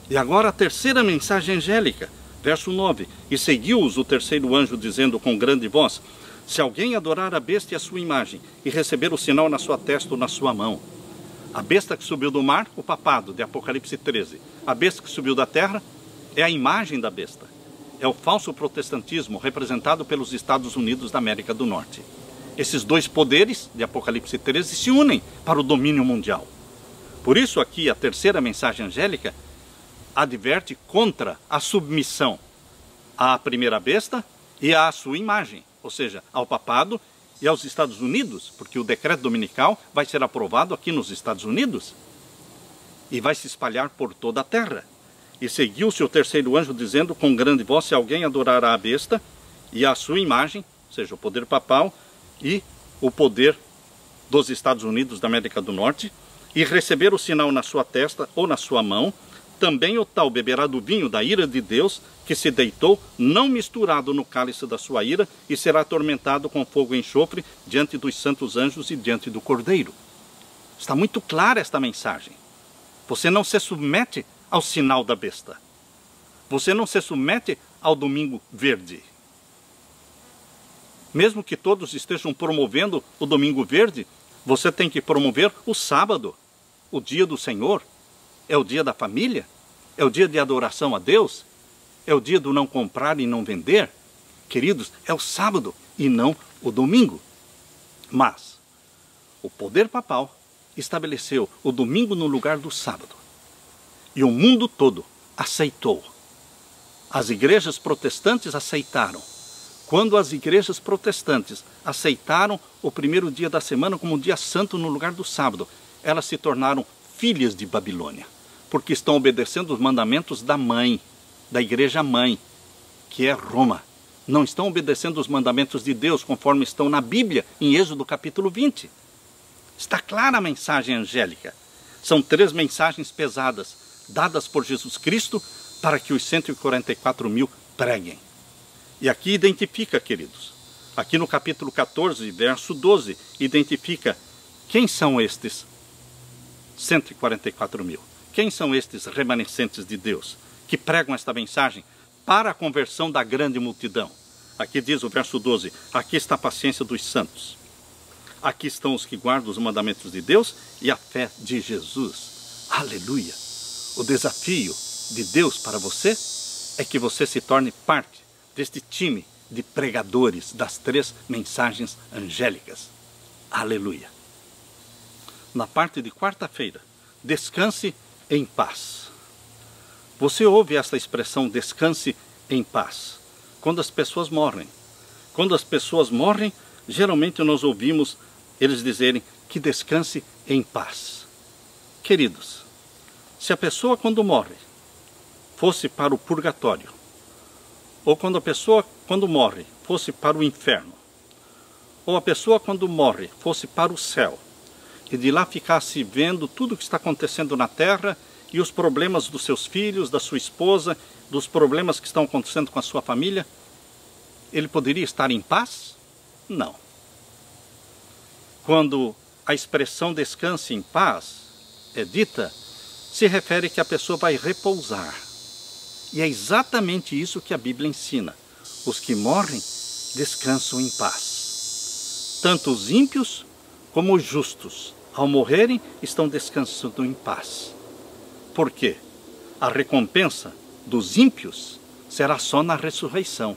E agora a terceira mensagem angélica. Verso 9, e seguiu-os o terceiro anjo, dizendo com grande voz, se alguém adorar a besta e a sua imagem, e receber o sinal na sua testa ou na sua mão. A besta que subiu do mar, o papado, de Apocalipse 13. A besta que subiu da terra é a imagem da besta. É o falso protestantismo representado pelos Estados Unidos da América do Norte. Esses dois poderes, de Apocalipse 13, se unem para o domínio mundial. Por isso aqui a terceira mensagem angélica adverte contra a submissão à primeira besta e à sua imagem, ou seja, ao papado e aos Estados Unidos, porque o decreto dominical vai ser aprovado aqui nos Estados Unidos e vai se espalhar por toda a terra. E seguiu-se o terceiro anjo dizendo com grande voz, se alguém adorar a besta e a sua imagem, ou seja, o poder papal e o poder dos Estados Unidos da América do Norte, e receber o sinal na sua testa ou na sua mão, também o tal beberá do vinho da ira de Deus, que se deitou, não misturado no cálice da sua ira, e será atormentado com fogo e enxofre diante dos santos anjos e diante do Cordeiro. Está muito clara esta mensagem. Você não se submete ao sinal da besta. Você não se submete ao domingo verde. Mesmo que todos estejam promovendo o domingo verde, você tem que promover o sábado, o dia do Senhor. É o dia da família? É o dia de adoração a Deus? É o dia do não comprar e não vender? Queridos, é o sábado e não o domingo. Mas o poder papal estabeleceu o domingo no lugar do sábado. E o mundo todo aceitou. As igrejas protestantes aceitaram. Quando as igrejas protestantes aceitaram o primeiro dia da semana como um dia santo no lugar do sábado, elas se tornaram filhas de Babilônia, porque estão obedecendo os mandamentos da mãe, da igreja mãe, que é Roma. Não estão obedecendo os mandamentos de Deus conforme estão na Bíblia, em Êxodo capítulo 20. Está clara a mensagem angélica. São 3 mensagens pesadas, dadas por Jesus Cristo para que os 144 mil preguem. E aqui identifica, queridos, aqui no capítulo 14, verso 12, identifica quem são estes 144 mil. Quem são estes remanescentes de Deus que pregam esta mensagem para a conversão da grande multidão? Aqui diz o verso 12, aqui está a paciência dos santos. Aqui estão os que guardam os mandamentos de Deus e a fé de Jesus. Aleluia! O desafio de Deus para você é que você se torne parte deste time de pregadores das 3 mensagens angélicas. Aleluia! Na parte de quarta-feira, descanse em paz. Você ouve esta expressão, descanse em paz, quando as pessoas morrem. Quando as pessoas morrem, geralmente nós ouvimos eles dizerem que descanse em paz. Queridos, se a pessoa quando morre fosse para o purgatório, ou quando a pessoa quando morre fosse para o inferno, ou a pessoa quando morre fosse para o céu, e de lá ficasse vendo tudo o que está acontecendo na terra, e os problemas dos seus filhos, da sua esposa, dos problemas que estão acontecendo com a sua família, ele poderia estar em paz? Não. Quando a expressão descanse em paz é dita, se refere que a pessoa vai repousar. E é exatamente isso que a Bíblia ensina. Os que morrem descansam em paz. Tanto os ímpios como os justos, ao morrerem, estão descansando em paz. Por quê? A recompensa dos ímpios será só na ressurreição.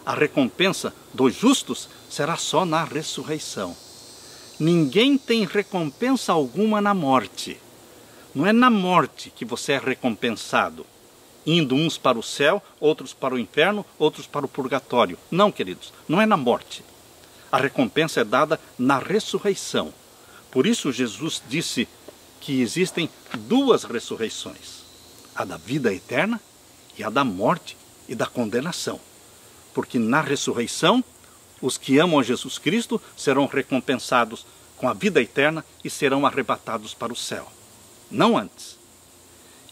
A recompensa dos justos será só na ressurreição. Ninguém tem recompensa alguma na morte. Não é na morte que você é recompensado, indo uns para o céu, outros para o inferno, outros para o purgatório. Não, queridos, não é na morte. A recompensa é dada na ressurreição. Por isso Jesus disse que existem 2 ressurreições, a da vida eterna e a da morte e da condenação. Porque na ressurreição, os que amam a Jesus Cristo serão recompensados com a vida eterna e serão arrebatados para o céu. Não antes.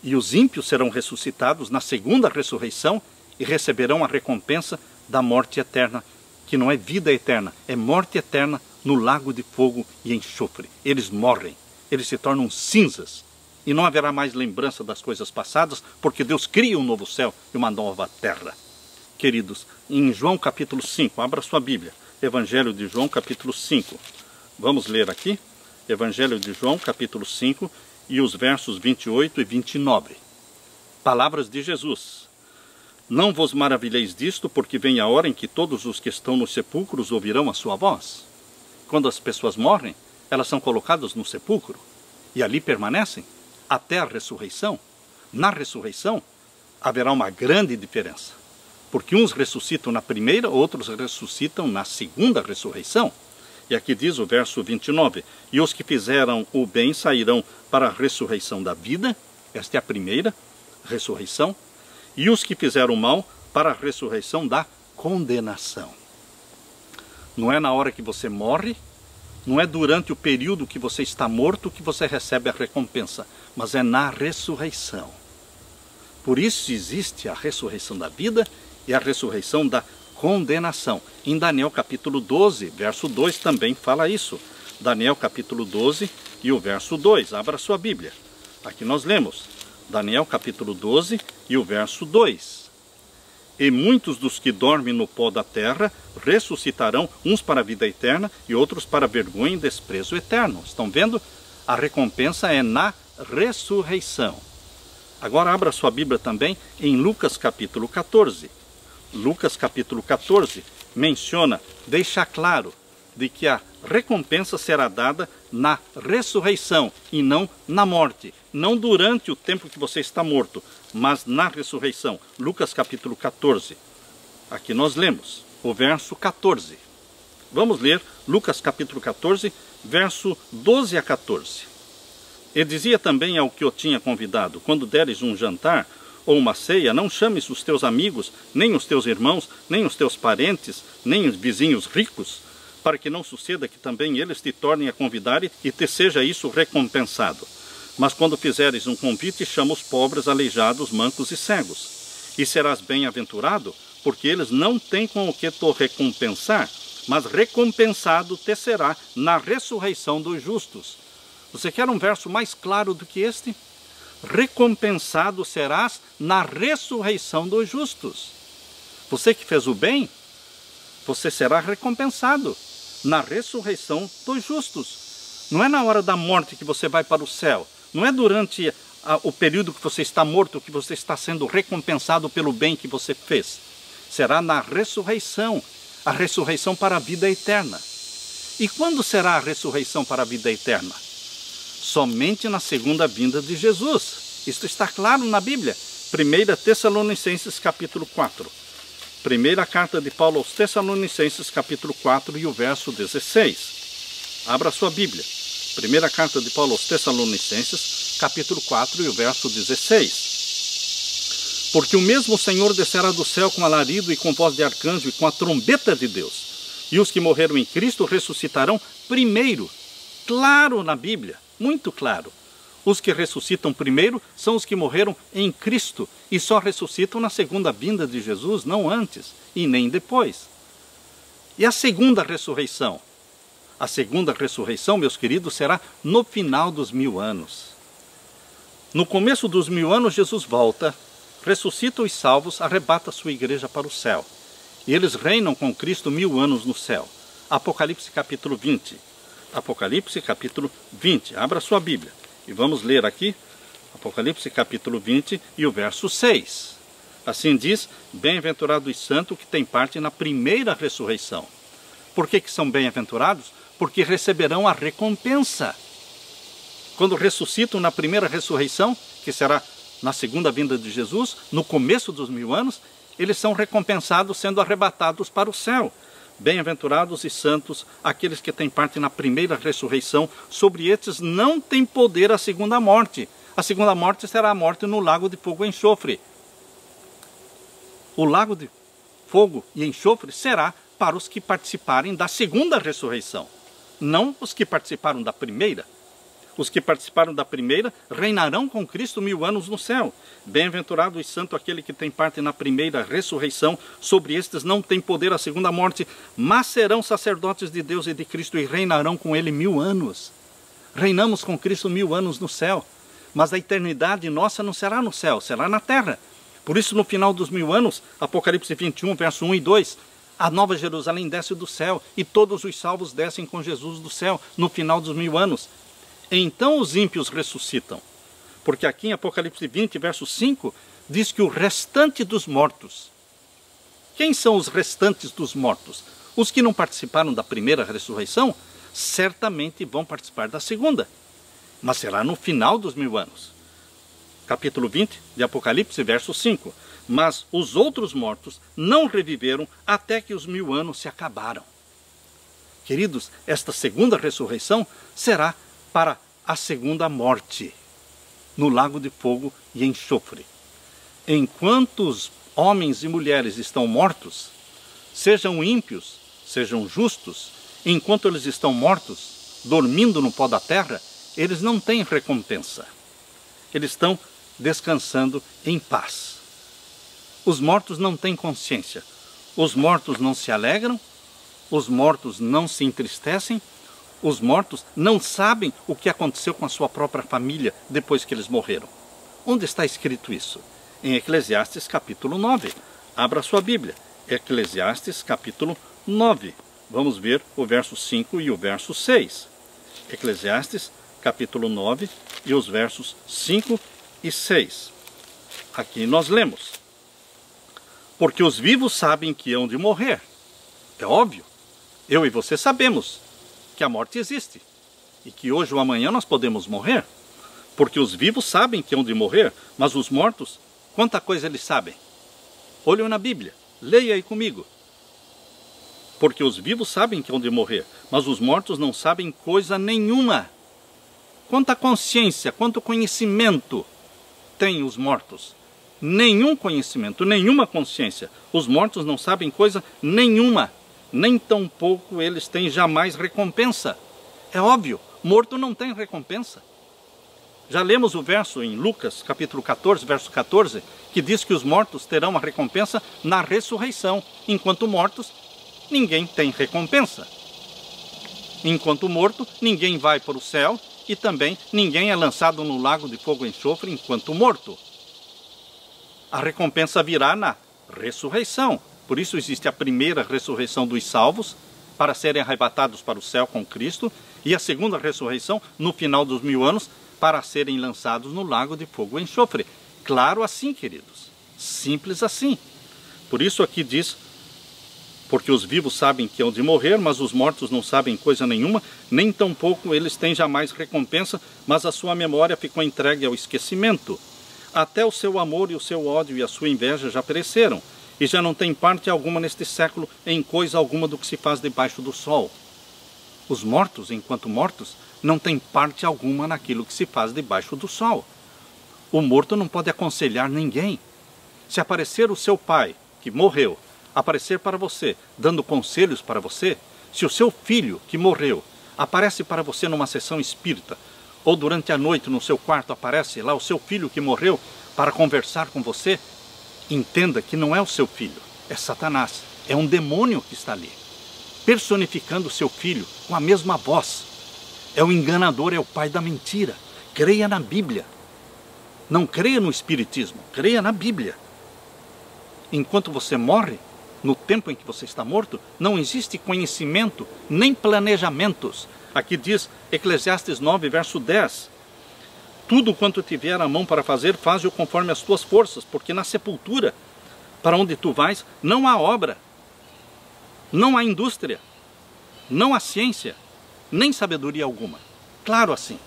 E os ímpios serão ressuscitados na segunda ressurreição e receberão a recompensa da morte eterna, que não é vida eterna, é morte eterna no lago de fogo e enxofre. Eles morrem, eles se tornam cinzas e não haverá mais lembrança das coisas passadas, porque Deus cria um novo céu e uma nova terra. Queridos, em João capítulo 5, abra sua Bíblia, Evangelho de João capítulo 5. Vamos ler aqui, Evangelho de João capítulo 5 e os versos 28 e 29. Palavras de Jesus. Não vos maravilheis disto, porque vem a hora em que todos os que estão nos sepulcros ouvirão a sua voz. Quando as pessoas morrem, elas são colocadas no sepulcro e ali permanecem até a ressurreição. Na ressurreição haverá uma grande diferença, porque uns ressuscitam na primeira, outros ressuscitam na segunda ressurreição. E aqui diz o verso 29, e os que fizeram o bem sairão para a ressurreição da vida, esta é a primeira ressurreição, e os que fizeram o mal para a ressurreição da condenação. Não é na hora que você morre, não é durante o período que você está morto que você recebe a recompensa, mas é na ressurreição. Por isso existe a ressurreição da vida e a ressurreição da condenação. Em Daniel capítulo 12, verso 2 também fala isso. Daniel capítulo 12 e o verso 2. Abra sua Bíblia. Aqui nós lemos. Daniel capítulo 12 e o verso 2. E muitos dos que dormem no pó da terra ressuscitarão, uns para a vida eterna e outros para vergonha e desprezo eterno. Estão vendo? A recompensa é na ressurreição. Agora abra sua Bíblia também em Lucas capítulo 14. Lucas capítulo 14 menciona, deixa claro de que a recompensa será dada na ressurreição e não na morte. Não durante o tempo que você está morto, mas na ressurreição. Lucas capítulo 14. Aqui nós lemos o verso 14. Vamos ler Lucas capítulo 14, verso 12 a 14. E dizia também ao que o tinha convidado: quando deres um jantar ou uma ceia, não chames os teus amigos, nem os teus irmãos, nem os teus parentes, nem os vizinhos ricos, para que não suceda que também eles te tornem a convidar e te seja isso recompensado. Mas quando fizeres um convite, chama os pobres, aleijados, mancos e cegos. E serás bem-aventurado, porque eles não têm com o que te recompensar, mas recompensado te será na ressurreição dos justos. Você quer um verso mais claro do que este? Recompensado serás na ressurreição dos justos. Você que fez o bem, você será recompensado na ressurreição dos justos. Não é na hora da morte que você vai para o céu. Não é durante o período que você está morto que você está sendo recompensado pelo bem que você fez. Será na ressurreição, a ressurreição para a vida eterna. E quando será a ressurreição para a vida eterna? Somente na segunda vinda de Jesus. Isto está claro na Bíblia. 1 Tessalonicenses capítulo 4. Primeira carta de Paulo aos Tessalonicenses capítulo 4 e o verso 16. Abra sua Bíblia. Primeira carta de Paulo aos Tessalonicenses capítulo 4 e o verso 16. Porque o mesmo Senhor descerá do céu com alarido e com voz de arcanjo e com a trombeta de Deus. E os que morreram em Cristo ressuscitarão primeiro. Claro na Bíblia, muito claro. Os que ressuscitam primeiro são os que morreram em Cristo e só ressuscitam na segunda vinda de Jesus, não antes e nem depois. E a segunda ressurreição? A segunda ressurreição, meus queridos, será no final dos 1000 anos. No começo dos 1000 anos, Jesus volta, ressuscita os salvos, arrebata a sua igreja para o céu. E eles reinam com Cristo 1000 anos no céu. Apocalipse capítulo 20. Apocalipse capítulo 20. Abra sua Bíblia. E vamos ler aqui, Apocalipse capítulo 20 e o verso 6. Assim diz: bem-aventurado os santos que têm parte na primeira ressurreição. Por que são bem-aventurados? Porque receberão a recompensa. Quando ressuscitam na primeira ressurreição, que será na segunda vinda de Jesus, no começo dos 1000 anos, eles são recompensados sendo arrebatados para o céu. Bem-aventurados e santos aqueles que têm parte na primeira ressurreição, sobre estes não tem poder a segunda morte. A segunda morte será a morte no lago de fogo e enxofre. O lago de fogo e enxofre será para os que participarem da segunda ressurreição, não os que participaram da primeira. Os que participaram da primeira reinarão com Cristo 1000 anos no céu. Bem-aventurado e santo aquele que tem parte na primeira ressurreição, sobre estes não tem poder a segunda morte, mas serão sacerdotes de Deus e de Cristo e reinarão com ele 1000 anos. Reinamos com Cristo 1000 anos no céu, mas a eternidade nossa não será no céu, será na terra. Por isso, no final dos 1000 anos, Apocalipse 21, verso 1 e 2, a nova Jerusalém desce do céu e todos os salvos descem com Jesus do céu no final dos 1000 anos. Então os ímpios ressuscitam, porque aqui em Apocalipse 20, verso 5, diz que o restante dos mortos. Quem são os restantes dos mortos? Os que não participaram da primeira ressurreição, certamente vão participar da segunda, mas será no final dos 1000 anos. Capítulo 20 de Apocalipse, verso 5. Mas os outros mortos não reviveram até que os 1000 anos se acabaram. Queridos, esta segunda ressurreição será para a segunda morte, no lago de fogo e enxofre. Enquanto os homens e mulheres estão mortos, sejam ímpios, sejam justos, enquanto eles estão mortos, dormindo no pó da terra, eles não têm recompensa. Eles estão descansando em paz. Os mortos não têm consciência. Os mortos não se alegram, os mortos não se entristecem, os mortos não sabem o que aconteceu com a sua própria família depois que eles morreram. Onde está escrito isso? Em Eclesiastes capítulo 9. Abra sua Bíblia. Eclesiastes capítulo 9. Vamos ver o verso 5 e o verso 6. Eclesiastes capítulo 9 e os versos 5 e 6. Aqui nós lemos: porque os vivos sabem que hão de morrer. É óbvio. Eu e você sabemos que a morte existe e que hoje ou amanhã nós podemos morrer, porque os vivos sabem que hão de morrer, mas os mortos Quanta coisa eles sabem? Olhem na Bíblia, leia aí comigo. Porque os vivos sabem que hão de morrer, mas os mortos não sabem coisa nenhuma. Quanta consciência, quanto conhecimento têm os mortos? Nenhum conhecimento, nenhuma consciência. Os mortos não sabem coisa nenhuma, nem tampouco eles têm jamais recompensa. É óbvio, morto não tem recompensa. Já lemos o verso em Lucas, capítulo 14, verso 14, que diz que os mortos terão a recompensa na ressurreição, enquanto mortos, ninguém tem recompensa. Enquanto morto, ninguém vai para o céu e também ninguém é lançado no lago de fogo e enxofre enquanto morto. A recompensa virá na ressurreição. Por isso existe a primeira ressurreição dos salvos, para serem arrebatados para o céu com Cristo, e a segunda ressurreição, no final dos 1000 anos, para serem lançados no lago de fogo e enxofre. Claro assim, queridos. Simples assim. Por isso aqui diz, porque os vivos sabem que hão de morrer, mas os mortos não sabem coisa nenhuma, nem tampouco eles têm jamais recompensa, mas a sua memória ficou entregue ao esquecimento. Até o seu amor e o seu ódio e a sua inveja já pereceram, e já não tem parte alguma neste século em coisa alguma do que se faz debaixo do sol. Os mortos, enquanto mortos, não têm parte alguma naquilo que se faz debaixo do sol. O morto não pode aconselhar ninguém. Se aparecer o seu pai, que morreu, aparecer para você, dando conselhos para você, se o seu filho, que morreu, aparece para você numa sessão espírita, ou durante a noite no seu quarto aparece lá o seu filho que morreu para conversar com você, entenda que não é o seu filho, é Satanás, é um demônio que está ali, personificando o seu filho com a mesma voz. É o enganador, é o pai da mentira. Creia na Bíblia. Não creia no espiritismo, creia na Bíblia. Enquanto você morre, no tempo em que você está morto, não existe conhecimento, nem planejamentos. Aqui diz Eclesiastes 9, verso 10. Tudo quanto tiver a mão para fazer, faze-o conforme as tuas forças, porque na sepultura, para onde tu vais, não há obra, não há indústria, não há ciência, nem sabedoria alguma. Claro assim,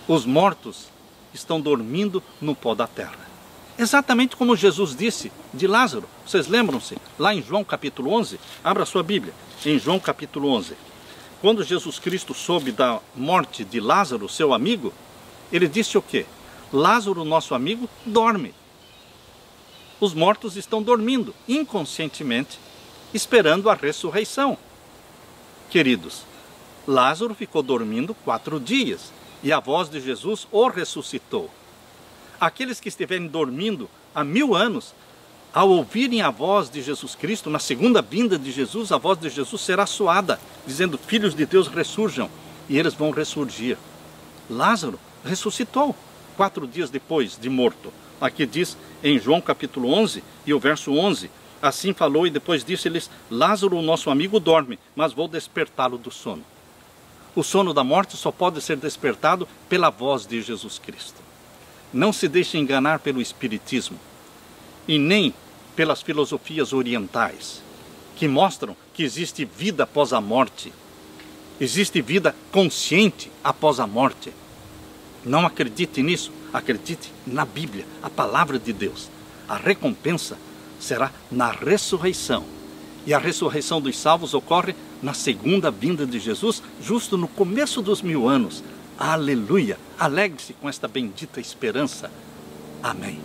os mortos estão dormindo no pó da terra. Exatamente como Jesus disse de Lázaro. Vocês lembram-se? Lá em João capítulo 11, abra sua Bíblia, em João capítulo 11. Quando Jesus Cristo soube da morte de Lázaro, seu amigo, ele disse o quê? Lázaro, nosso amigo, dorme. Os mortos estão dormindo, inconscientemente, esperando a ressurreição. Queridos, Lázaro ficou dormindo 4 dias e a voz de Jesus o ressuscitou. Aqueles que estiverem dormindo há 1000 anos, ao ouvirem a voz de Jesus Cristo, na segunda vinda de Jesus, a voz de Jesus será soada, dizendo, filhos de Deus ressurjam, e eles vão ressurgir. Lázaro ressuscitou 4 dias depois de morto. Aqui diz em João capítulo 11 e o verso 11, assim falou e depois disse-lhes, Lázaro, o nosso amigo, dorme, mas vou despertá-lo do sono. O sono da morte só pode ser despertado pela voz de Jesus Cristo. Não se deixe enganar pelo espiritismo e nem pelas filosofias orientais, que mostram que existe vida após a morte. Existe vida consciente após a morte. Não acredite nisso, acredite na Bíblia, a palavra de Deus. A recompensa será na ressurreição. E a ressurreição dos salvos ocorre na segunda vinda de Jesus, justo no começo dos 1000 anos. Aleluia! Alegre-se com esta bendita esperança. Amém.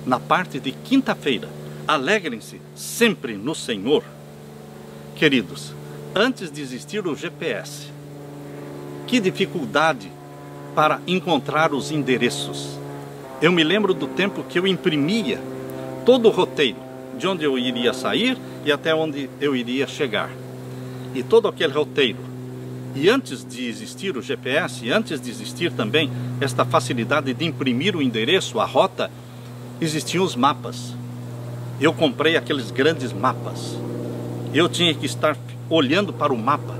Na parte de quinta-feira, alegrem-se sempre no Senhor. Queridos, antes de existir o GPS, que dificuldade para encontrar os endereços. Eu me lembro do tempo que eu imprimia todo o roteiro, de onde eu iria sair e até onde eu iria chegar. E todo aquele roteiro. E antes de existir o GPS, antes de existir também esta facilidade de imprimir o endereço, a rota, existiam os mapas. Eu comprei aqueles grandes mapas. Eu tinha que estar olhando para o mapa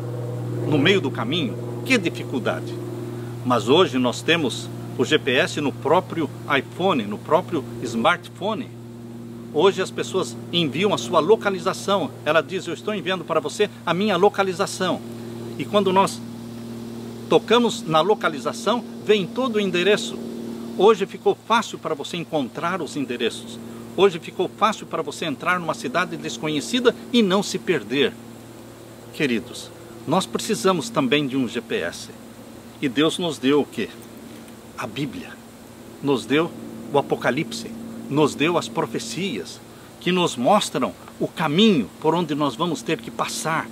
no meio do caminho. Que dificuldade! Mas hoje nós temos o GPS no próprio iPhone, no próprio smartphone. Hoje as pessoas enviam a sua localização. Ela diz, eu estou enviando para você a minha localização. E quando nós tocamos na localização, vem todo o endereço. Hoje ficou fácil para você encontrar os endereços. Hoje ficou fácil para você entrar numa cidade desconhecida e não se perder. Queridos, nós precisamos também de um GPS. E Deus nos deu o quê? A Bíblia. Nos deu o Apocalipse. Nos deu as profecias que nos mostram o caminho por onde nós vamos ter que passar.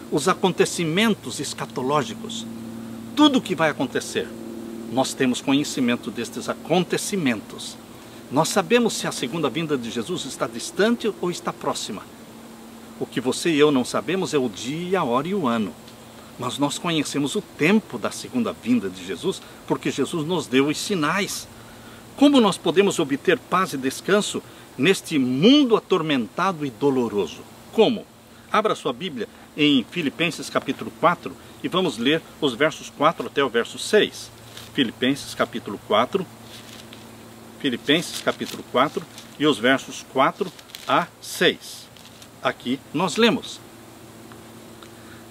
Os acontecimentos escatológicos. Tudo o que vai acontecer. Nós temos conhecimento destes acontecimentos. Nós sabemos se a segunda vinda de Jesus está distante ou está próxima. O que você e eu não sabemos é o dia, a hora e o ano. Mas nós conhecemos o tempo da segunda vinda de Jesus, porque Jesus nos deu os sinais. Como nós podemos obter paz e descanso neste mundo atormentado e doloroso? Como? Abra sua Bíblia em Filipenses capítulo 4 e vamos ler os versos 4 até o verso 6. Filipenses capítulo 4 e os versos 4 a 6. Aqui nós lemos: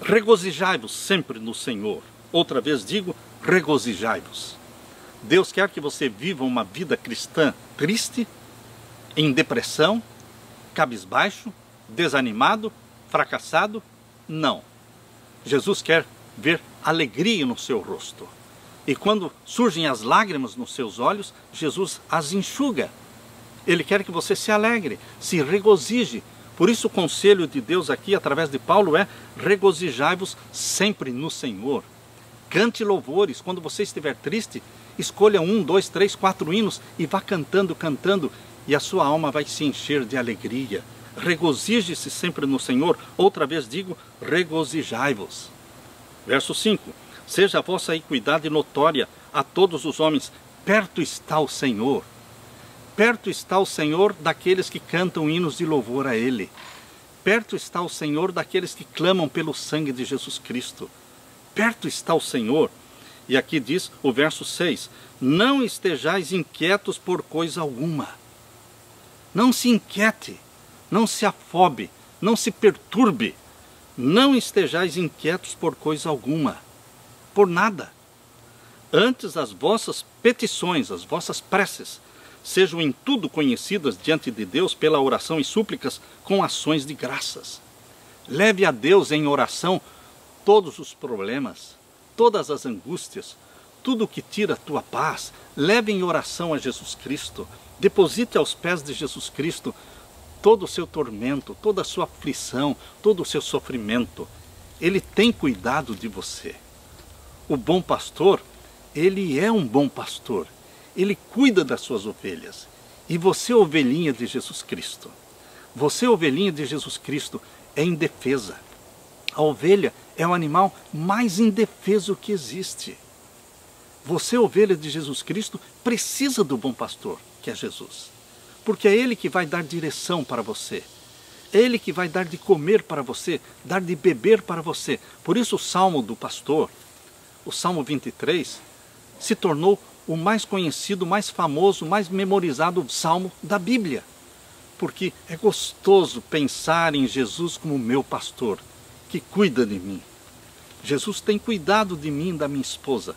regozijai-vos sempre no Senhor. Outra vez digo, regozijai-vos. Deus quer que você viva uma vida cristã triste, em depressão, cabisbaixo, desanimado, fracassado? Não. Jesus quer ver alegria no seu rosto. E quando surgem as lágrimas nos seus olhos, Jesus as enxuga. Ele quer que você se alegre, se regozije. Por isso o conselho de Deus aqui, através de Paulo, é: regozijai-vos sempre no Senhor. Cante louvores. Quando você estiver triste, escolha 1, 2, 3, 4 hinos e vá cantando, cantando, e a sua alma vai se encher de alegria. Regozije-se sempre no Senhor. Outra vez digo, regozijai-vos. Verso 5. Seja a vossa equidade notória a todos os homens. Perto está o Senhor. Perto está o Senhor daqueles que cantam hinos de louvor a Ele. Perto está o Senhor daqueles que clamam pelo sangue de Jesus Cristo. Perto está o Senhor. E aqui diz o verso 6. Não estejais inquietos por coisa alguma. Não se inquiete, não se afobe, não se perturbe. Não estejais inquietos por coisa alguma. Por nada. Antes as vossas petições, as vossas preces, sejam em tudo conhecidas diante de Deus pela oração e súplicas com ações de graças. Leve a Deus em oração todos os problemas, todas as angústias, tudo que tira a tua paz. Leve em oração a Jesus Cristo. Deposite aos pés de Jesus Cristo todo o seu tormento, toda a sua aflição, todo o seu sofrimento. Ele tem cuidado de você. O bom pastor, ele é um bom pastor. Ele cuida das suas ovelhas. E você, ovelhinha de Jesus Cristo. Você, ovelhinha de Jesus Cristo, é indefesa. A ovelha é o animal mais indefeso que existe. Você, ovelha de Jesus Cristo, precisa do bom pastor, que é Jesus. Porque é Ele que vai dar direção para você. É Ele que vai dar de comer para você, dar de beber para você. Por isso o Salmo do pastor, o Salmo 23, se tornou o mais conhecido, mais famoso, mais memorizado salmo da Bíblia. Porque é gostoso pensar em Jesus como meu pastor, que cuida de mim. Jesus tem cuidado de mim e da minha esposa.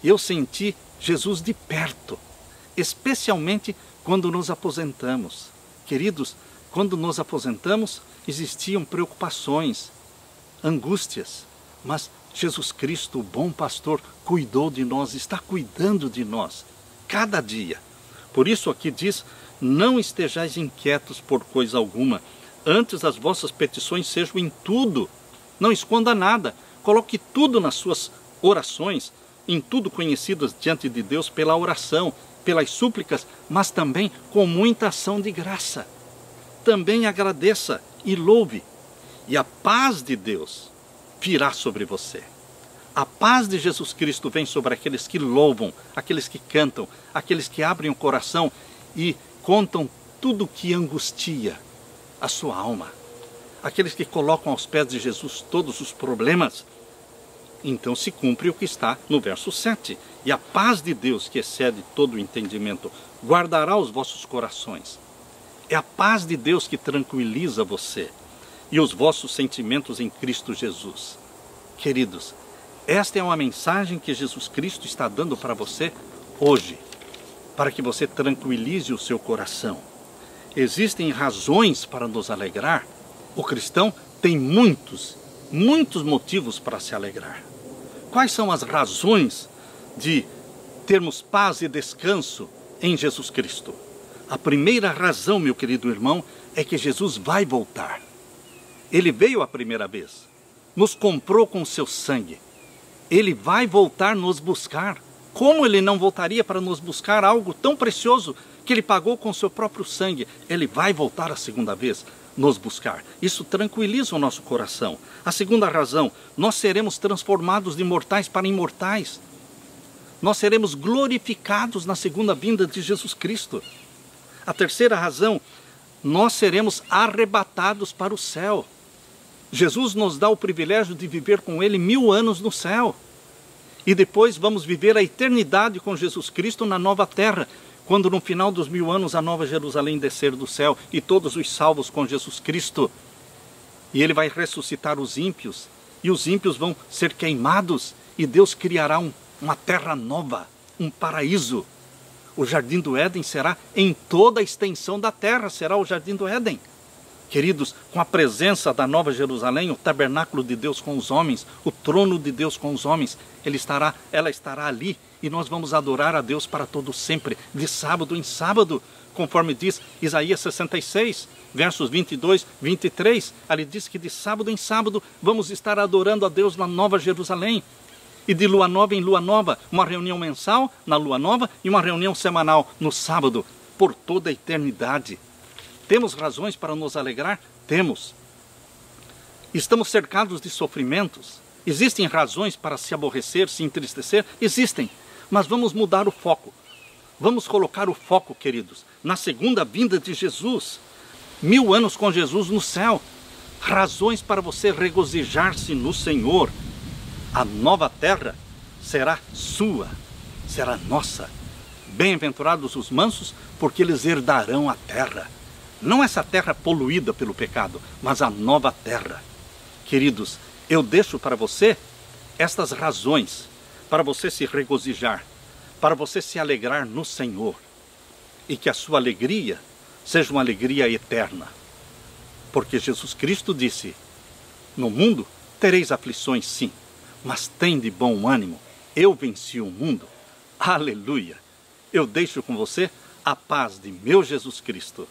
Eu senti Jesus de perto, especialmente quando nos aposentamos. Queridos, quando nos aposentamos, existiam preocupações, angústias, mas Jesus Cristo, o bom pastor, cuidou de nós, está cuidando de nós, cada dia. Por isso aqui diz, não estejais inquietos por coisa alguma, antes as vossas petições sejam em tudo. Não esconda nada, coloque tudo nas suas orações, em tudo conhecidas diante de Deus pela oração, pelas súplicas, mas também com muita ação de graça. Também agradeça e louve, e a paz de Deus virá sobre você. A paz de Jesus Cristo vem sobre aqueles que louvam, aqueles que cantam, aqueles que abrem o coração e contam tudo que angustia a sua alma. Aqueles que colocam aos pés de Jesus todos os problemas. Então se cumpre o que está no verso 7. E a paz de Deus, que excede todo o entendimento, guardará os vossos corações. É a paz de Deus que tranquiliza você e os vossos sentimentos em Cristo Jesus. Queridos, esta é uma mensagem que Jesus Cristo está dando para você hoje. para que você tranquilize o seu coração. Existem razões para nos alegrar. O cristão tem muitos motivos para se alegrar. Quais são as razões de termos paz e descanso em Jesus Cristo? A primeira razão, meu querido irmão, é que Jesus vai voltar. Ele veio a primeira vez, nos comprou com seu sangue. Ele vai voltar nos buscar. Como ele não voltaria para nos buscar algo tão precioso que ele pagou com seu próprio sangue? Ele vai voltar a segunda vez nos buscar. Isso tranquiliza o nosso coração. A segunda razão, nós seremos transformados de mortais para imortais. Nós seremos glorificados na segunda vinda de Jesus Cristo. A terceira razão, nós seremos arrebatados para o céu. Jesus nos dá o privilégio de viver com Ele 1000 anos no céu. E depois vamos viver a eternidade com Jesus Cristo na nova terra, quando no final dos 1000 anos a nova Jerusalém descer do céu e todos os salvos com Jesus Cristo. E Ele vai ressuscitar os ímpios, e os ímpios vão ser queimados, e Deus criará uma terra nova, um paraíso. O Jardim do Éden será em toda a extensão da terra, será o Jardim do Éden. Queridos, com a presença da Nova Jerusalém, o tabernáculo de Deus com os homens, o trono de Deus com os homens, ela estará ali e nós vamos adorar a Deus para todo sempre, de sábado em sábado, conforme diz Isaías 66, versos 22, 23. Ali diz que de sábado em sábado vamos estar adorando a Deus na Nova Jerusalém. E de lua nova em lua nova, uma reunião mensal na lua nova e uma reunião semanal no sábado, por toda a eternidade. Temos razões para nos alegrar? Temos. Estamos cercados de sofrimentos? Existem razões para se aborrecer, se entristecer? Existem. Mas vamos mudar o foco. Vamos colocar o foco, queridos, na segunda vinda de Jesus. 1000 anos com Jesus no céu. Razões para você regozijar-se no Senhor. A nova terra será sua, será nossa. Bem-aventurados os mansos, porque eles herdarão a terra. Não essa terra poluída pelo pecado, mas a nova terra. Queridos, eu deixo para você estas razões para você se regozijar, para você se alegrar no Senhor. E que a sua alegria seja uma alegria eterna. Porque Jesus Cristo disse, no mundo tereis aflições sim, mas tende bom ânimo, eu venci o mundo. Aleluia! Eu deixo com você a paz de meu Jesus Cristo.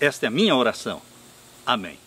Esta é a minha oração. Amém.